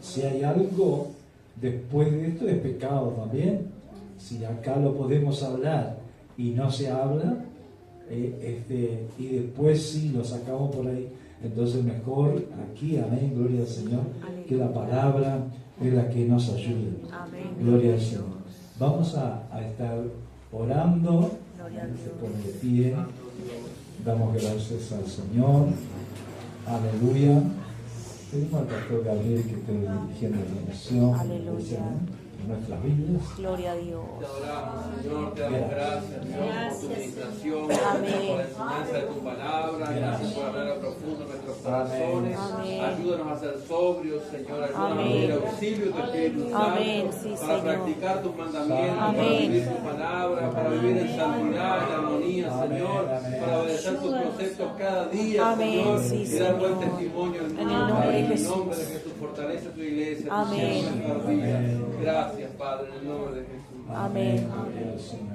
Si hay algo después de esto es pecado también. Si acá lo podemos hablar y no se habla, y después sí lo sacamos por ahí, entonces mejor aquí, amén, gloria al Señor, que la palabra es la que nos ayude. Amén. Gloria al Señor. Vamos a estar orando, se pone de pie, damos gracias al Señor, aleluya. Pedimos al pastor Gabriel que esté dirigiendo la oración. Aleluya. En nuestras vidas. Gloria a Dios. Te adoramos, Señor, te damos gracias, Dios, por tu administración, gracias por la enseñanza de tu palabra, gracias por hablar a profundo en nuestros corazones. Amén. Ayúdanos a ser sobrios, Señor, ayúdanos Amén. a pedir auxilio de tu Espíritu Santo, Amén, sí, para Señor. practicar tus mandamientos, para Amén. vivir tu palabra, para vivir en santidad, en armonía, Señor, para obedecer tus preceptos cada día, Amén, Señor, sí, y dar buen Señor. testimonio al En mundo. el nombre de En el Jesús. nombre de Jesús, fortalece tu iglesia, tu Amén. Señor, en nuestras vidas. Gracias, Padre, en el nombre de Jesús. Amén. Gloria al Señor.